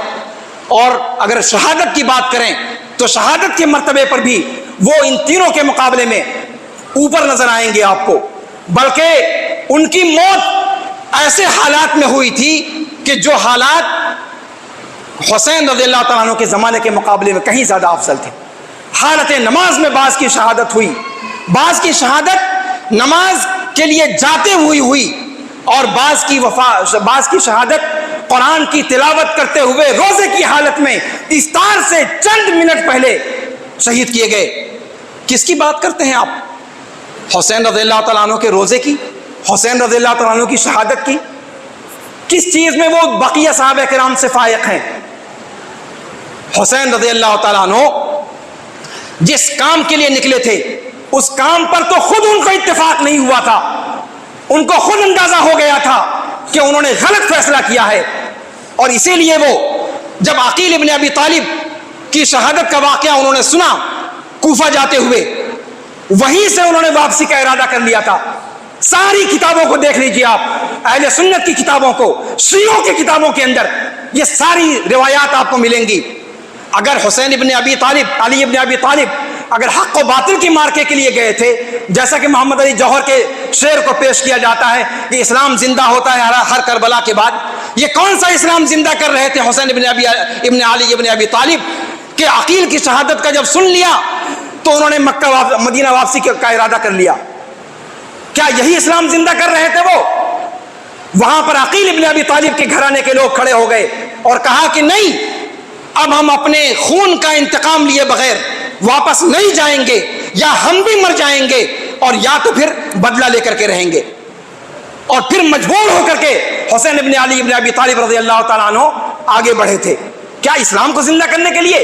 اور اگر شہادت کی بات کریں تو شہادت کے مرتبے پر بھی وہ ان تینوں کے مقابلے میں اوپر نظر آئیں گے آپ کو. بلکہ ان کی موت ایسے حالات میں ہوئی تھی کہ جو حالات حسین رضی اللہ تعالیٰ عنہ کے زمانے کے مقابلے میں کہیں زیادہ افضل تھے. حالت نماز میں بعض کی شہادت ہوئی، بعض کی شہادت نماز کے لیے جاتے ہوئی، اور بعض کی شہادت قرآن کی تلاوت کرتے ہوئے روزے کی حالت میں افطار سے چند منٹ پہلے شہید کیے گئے. کس کی بات کرتے ہیں آپ؟ حسین رضی اللہ تعالیٰ عنہ کے روزے کی، حسین رضی اللہ تعالیٰ عنہ کی شہادت کی. کس چیز میں وہ بقیہ صحابہ کرام سے فائق ہیں؟ حسین رضی اللہ تعالیٰ عنہ جس کام کے لیے نکلے تھے اس کام پر تو خود ان کو اتفاق نہیں ہوا تھا. ان کو خود اندازہ ہو گیا تھا کہ انہوں نے غلط فیصلہ کیا ہے. اور اسی لیے وہ جب عقیل ابن ابی طالب کی شہادت کا واقعہ انہوں نے سنا کوفہ جاتے ہوئے، وہیں سے انہوں نے واپسی کا ارادہ کر لیا تھا. ساری کتابوں کو دیکھ لیجیے آپ, اہل سنت کی کتابوں کو, شیعوں کی کتابوں کے اندر یہ ساری روایات آپ کو ملیں گی. اگر حسین ابن ابی طالب, علی ابن ابی طالب اگر حق و باطل کی مارکے کے لیے گئے تھے, جیسا کہ محمد علی جوہر کے شعر کو پیش کیا جاتا ہے کہ اسلام زندہ ہوتا ہے ہر کربلا کے بعد, یہ کون سا اسلام زندہ کر رہے تھے حسین ابن علی ابن ابی طالب کہ عقیل کی شہادت کا جب سن لیا تو انہوں نے مکہ مدینہ واپسی کا ارادہ کر لیا. کیا یہی اسلام زندہ کر رہے تھے وہ؟ وہاں پر عقیل ابن ابی طالب کے گھرانے کے لوگ کھڑے ہو گئے اور کہا کہ نہیں, اب ہم اپنے خون کا انتقام لیے بغیر واپس نہیں جائیں گے, یا ہم بھی مر جائیں گے اور یا تو پھر بدلہ لے کر کے رہیں گے. اور پھر مجبور ہو کر کے حسین ابن علی ابن ابی طالب رضی اللہ تعالیٰ عنہ آگے بڑھے تھے. کیا اسلام کو زندہ کرنے کے لیے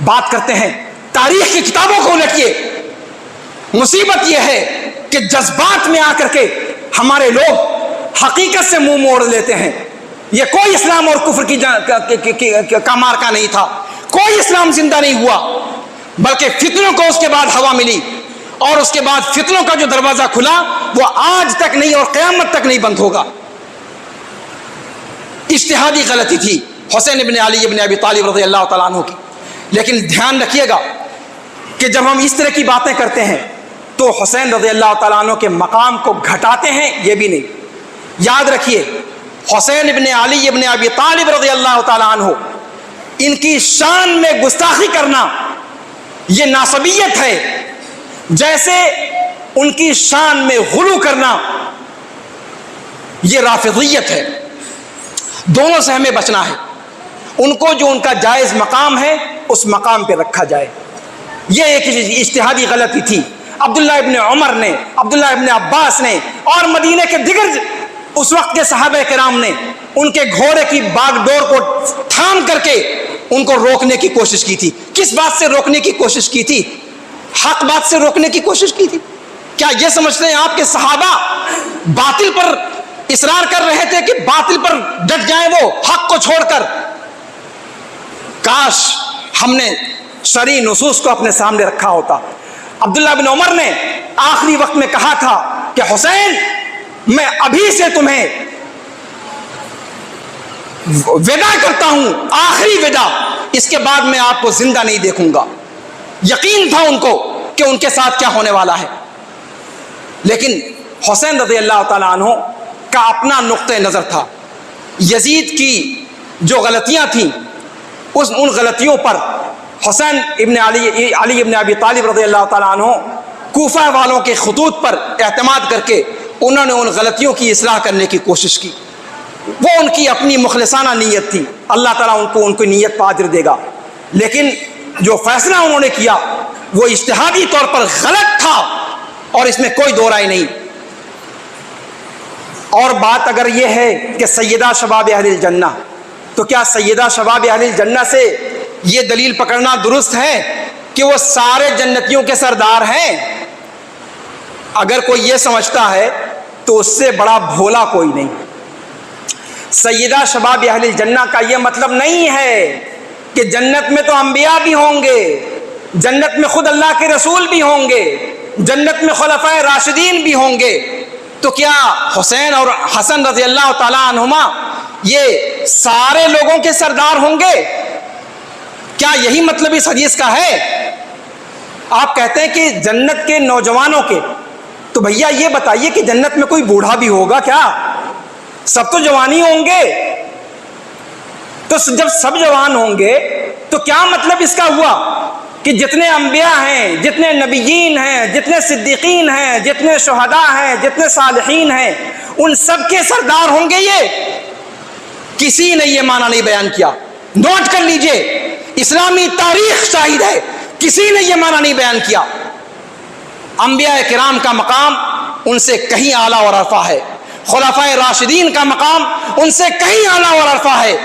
بات کرتے ہیں؟ تاریخ کی کتابوں کو الٹیے. مصیبت یہ ہے کہ جذبات میں آ کر کے ہمارے لوگ حقیقت سے منہ موڑ لیتے ہیں. یہ کوئی اسلام اور کفر کا مارکا نہیں تھا, کوئی اسلام زندہ نہیں ہوا, بلکہ فتنوں کو اس کے بعد ہوا ملی, اور اس کے بعد فتنوں کا جو دروازہ کھلا وہ آج تک نہیں اور قیامت تک نہیں بند ہوگا. اجتہادی غلطی تھی حسین ابن علی ابن ابی طالب رضی اللہ تعالیٰ عنہ کی. لیکن دھیان رکھیے گا کہ جب ہم اس طرح کی باتیں کرتے ہیں تو حسین رضی اللہ تعالیٰ عنہ کے مقام کو گھٹاتے ہیں, یہ بھی نہیں. یاد رکھیے, حسین ابن علی ابن ابی طالب رضی اللہ تعالیٰ عنہ, ان کی شان میں گستاخی کرنا یہ ناسبیت ہے, جیسے ان کی شان میں غلو کرنا یہ رافضیت ہے. دونوں سے ہمیں بچنا ہے. ان کو جو ان کا جائز مقام ہے اس مقام پہ رکھا جائے. یہ ایک اجتہادی غلطی تھی. عبداللہ ابن عمر نے, عبداللہ ابن عباس نے اور مدینہ کے دیگر اس وقت کے صحابہ کرام نے ان کے گھوڑے کی باغ ڈور کو تھام کر کے ان کو روکنے کی کوشش کی تھی. کس بات سے روکنے کی کوشش کی تھی؟ حق بات سے روکنے کی کوشش کی تھی. کیا یہ سمجھتے ہیں آپ کے صحابہ باطل پر اصرار کر رہے تھے کہ باطل پر ڈٹ جائیں وہ حق کو چھوڑ کر؟ کاش ہم نے شرعی نصوص کو اپنے سامنے رکھا ہوتا. عبداللہ بن عمر نے آخری وقت میں کہا تھا کہ حسین, میں ابھی سے تمہیں ودا کرتا ہوں, آخری ودا, اس کے بعد میں آپ کو زندہ نہیں دیکھوں گا. یقین تھا ان کو کہ ان کے ساتھ کیا ہونے والا ہے. لیکن حسین رضی اللہ تعالیٰ عنہ کا اپنا نقطہ نظر تھا. یزید کی جو غلطیاں تھیں ان غلطیوں پر حسین ابن علی ابن ابی طالب رضی اللہ تعالیٰ عنہ کوفہ والوں کے خطوط پر اعتماد کر کے انہوں نے ان غلطیوں کی اصلاح کرنے کی کوشش کی. وہ ان کی اپنی مخلصانہ نیت تھی, اللہ تعالیٰ ان کو نیت پہ اجر دے گا. لیکن جو فیصلہ انہوں نے کیا وہ اجتہادی طور پر غلط تھا اور اس میں کوئی دو رائے نہیں. اور بات اگر یہ ہے کہ سیدہ شباب اہل الجنہ, تو کیا سیدہ شباب اہل الجنہ سے یہ دلیل پکڑنا درست ہے کہ وہ سارے جنتیوں کے سردار ہیں؟ اگر کوئی یہ سمجھتا ہے تو اس سے بڑا بھولا کوئی نہیں. سیدہ شباب اہل الجنہ کا یہ مطلب نہیں ہے کہ جنت میں تو انبیاء بھی ہوں گے, جنت میں خود اللہ کے رسول بھی ہوں گے, جنت میں خلفائے راشدین بھی ہوں گے. تو کیا حسین اور حسن رضی اللہ تعالیٰ عنہما یہ سارے لوگوں کے سردار ہوں گے؟ کیا یہی مطلب اس حدیث کا ہے؟ آپ کہتے ہیں کہ جنت کے نوجوانوں کے, تو بھیا یہ بتائیے کہ جنت میں کوئی بوڑھا بھی ہوگا کیا؟ سب تو جوانی ہوں گے. تو جب سب جوان ہوں گے تو کیا مطلب اس کا ہوا کہ جتنے انبیاء ہیں, جتنے نبیین ہیں, جتنے صدیقین ہیں, جتنے شہداء ہیں, جتنے صالحین ہیں, ان سب کے سردار ہوں گے یہ؟ کسی نے یہ معنی نہیں بیان کیا. نوٹ کر لیجئے, اسلامی تاریخ شاہد ہے, کسی نے یہ معنی نہیں بیان کیا. انبیاء کرام کا مقام ان سے کہیں اعلیٰ اور عرفہ ہے, خلفائے راشدین کا مقام ان سے کہیں اعلیٰ اور عرفہ ہے.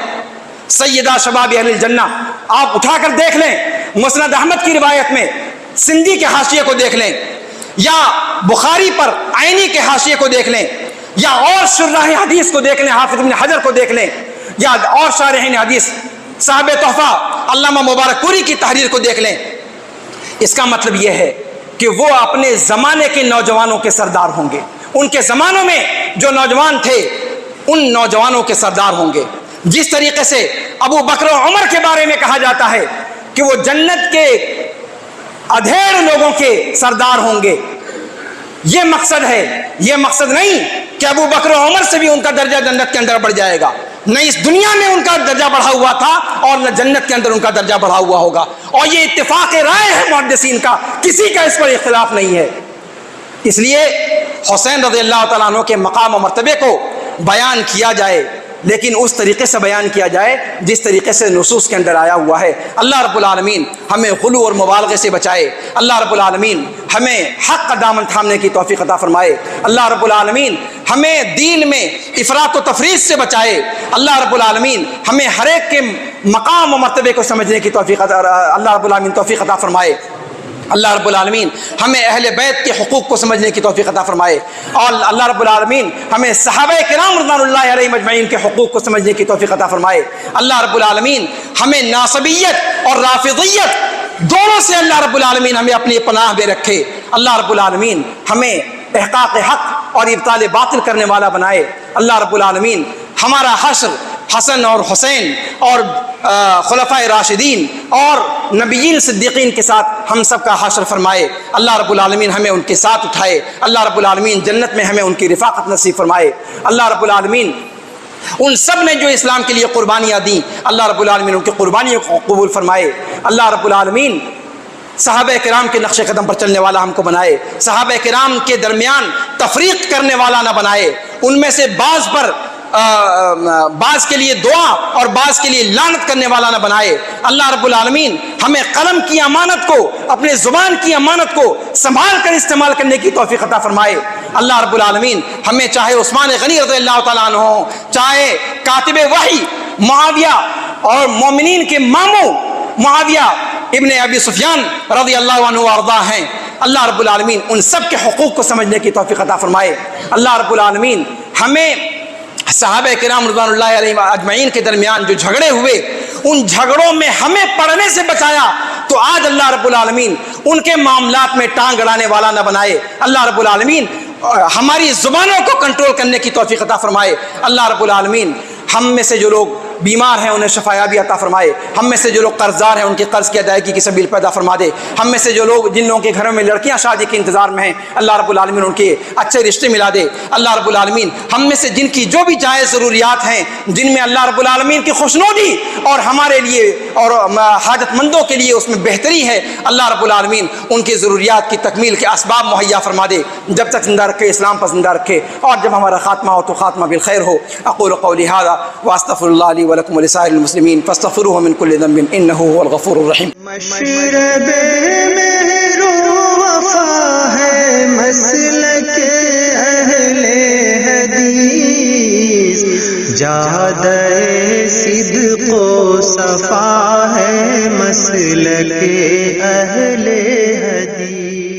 سیدہ شباب اہل الجنہ آپ اٹھا کر دیکھ لیں, مسند احمد کی روایت میں سندھی کے حاشیے کو دیکھ لیں, یا بخاری پر عینی کے حاشیے کو دیکھ لیں, یا اور شراح حدیث کو دیکھ لیں, حافظ ابن حجر کو دیکھ لیں, یا اور شارحین حدیث صاحب تحفہ علامہ مبارک پوری کی تحریر کو دیکھ لیں. اس کا مطلب یہ ہے کہ وہ اپنے زمانے کے نوجوانوں کے سردار ہوں گے. ان کے زمانوں میں جو نوجوان تھے ان نوجوانوں کے سردار ہوں گے. جس طریقے سے ابو بکر و عمر کے بارے میں کہا جاتا ہے کہ وہ جنت کے ادھیڑ لوگوں کے سردار ہوں گے. یہ مقصد ہے. یہ مقصد نہیں کہ ابو بکر و عمر سے بھی ان کا درجہ جنت کے اندر بڑھ جائے گا. نہ اس دنیا میں ان کا درجہ بڑھا ہوا تھا اور نہ جنت کے اندر ان کا درجہ بڑھا ہوا ہوگا. اور یہ اتفاق رائے ہے محدثین کا, کسی کا اس پر اختلاف نہیں ہے. اس لیے حسین رضی اللہ تعالیٰ عنہ کے مقام و مرتبے کو بیان کیا جائے, لیکن اس طریقے سے بیان کیا جائے جس طریقے سے نصوص کے اندر آیا ہوا ہے. اللہ رب العالمین ہمیں غلو اور مبالغے سے بچائے. اللہ رب العالمین ہمیں حق کا دامن تھامنے کی توفیق عطا فرمائے. اللہ رب العالمین ہمیں دین میں افراط و تفریط سے بچائے. اللہ رب العالمین ہمیں ہر ایک کے مقام و مرتبے کو سمجھنے کی توفیق اللہ رب العالمین توفیق عطا فرمائے. اللہ رب العالمین ہمیں اہل بیت کے حقوق کو سمجھنے کی توفیق عطا فرمائے. اور اللہ رب العالمین ہمیں صحابہ کرام رضوان اللہ علیہم اجمعین کے حقوق کو سمجھنے کی توفیق عطا فرمائے. اللہ رب العالمین ہمیں ناصبیت اور رافضیت دونوں سے اللہ رب العالمین ہمیں اپنی پناہ میں رکھے. اللہ رب العالمین ہمیں احقاق حق اور ابطال باطل کرنے والا بنائے. اللہ رب العالمین ہمارا حشر حسن اور حسین اور خلفائے راشدین اور نبیین صدیقین کے ساتھ ہم سب کا حشر فرمائے. اللہ رب العالمین ہمیں ان کے ساتھ اٹھائے. اللہ رب العالمین جنت میں ہمیں ان کی رفاقت نصیب فرمائے. اللہ رب العالمین ان سب نے جو اسلام کے لیے قربانیاں دیں, اللہ رب العالمین ان کی قربانیوں کو قبول فرمائے. اللہ رب العالمین صحابہ کرام کے نقش قدم پر چلنے والا ہم کو بنائے. صحابہ کرام کے درمیان تفریق کرنے والا نہ بنائے. ان میں سے بعض کے لیے دعا اور بعض کے لیے لعنت کرنے والا نہ بنائے. اللہ رب العالمین ہمیں قلم کی امانت کو, اپنے زبان کی امانت کو سنبھال کر استعمال کرنے کی توفیق عطا فرمائے. اللہ رب العالمین ہمیں چاہے عثمان غنی رضی اللہ تعالیٰ عنہ ہوں, چاہے کاتب وحی معاویہ اور مومنین کے ماموں معاویہ ابن ابی سفیان رضی اللہ عنہ وارضاہ ہیں, اللہ رب العالمین ان سب کے حقوق کو سمجھنے کی توفیق عطا فرمائے. اللہ رب العالمین ہمیں صحابہ کرام رضوان اللہ علیہم اجمعین کے درمیان جو جھگڑے ہوئے ان جھگڑوں میں ہمیں پڑھنے سے بچایا, تو آج اللہ رب العالمین ان کے معاملات میں ٹانگ اڑانے والا نہ بنائے. اللہ رب العالمین ہماری زبانوں کو کنٹرول کرنے کی توفیق عطا فرمائے. اللہ رب العالمین ہم میں سے جو لوگ بیمار ہیں انہیں شفایابی عطا فرمائے. ہم میں سے جو لوگ قرضدار ہیں ان کے قرض کی ادائیگی کی سبیل پیدا فرما دے. ہم میں سے جو لوگ جن لوگوں کے گھروں میں لڑکیاں شادی کے انتظار میں ہیں, اللہ رب العالمین ان کے اچھے رشتے ملا دے. اللہ رب العالمین ہم میں سے جن کی جو بھی جائز ضروریات ہیں, جن میں اللہ رب العالمین کی خوشنودی اور ہمارے لیے اور حاجت مندوں کے لیے اس میں بہتری ہے, اللہ رب العالمین ان کی ضروریات کی تکمیل کے اسباب مہیا فرما دے. جب تک زندہ رکھے اسلام پر زندہ رکھے, اور جب ہمارا خاتمہ ہو تو خاتمہ بالخیر ہو. اقول قولی ھذا واستغفر اللہ لی ولکم ولسائر المسلمین فاستغفروه من كل ذنب انه هو الغفور الرحیم. مشرب مہر و وفا ہے مسلک اہل حدیث, جادہ صدق و صفا ہے مسلک اہل حدیث.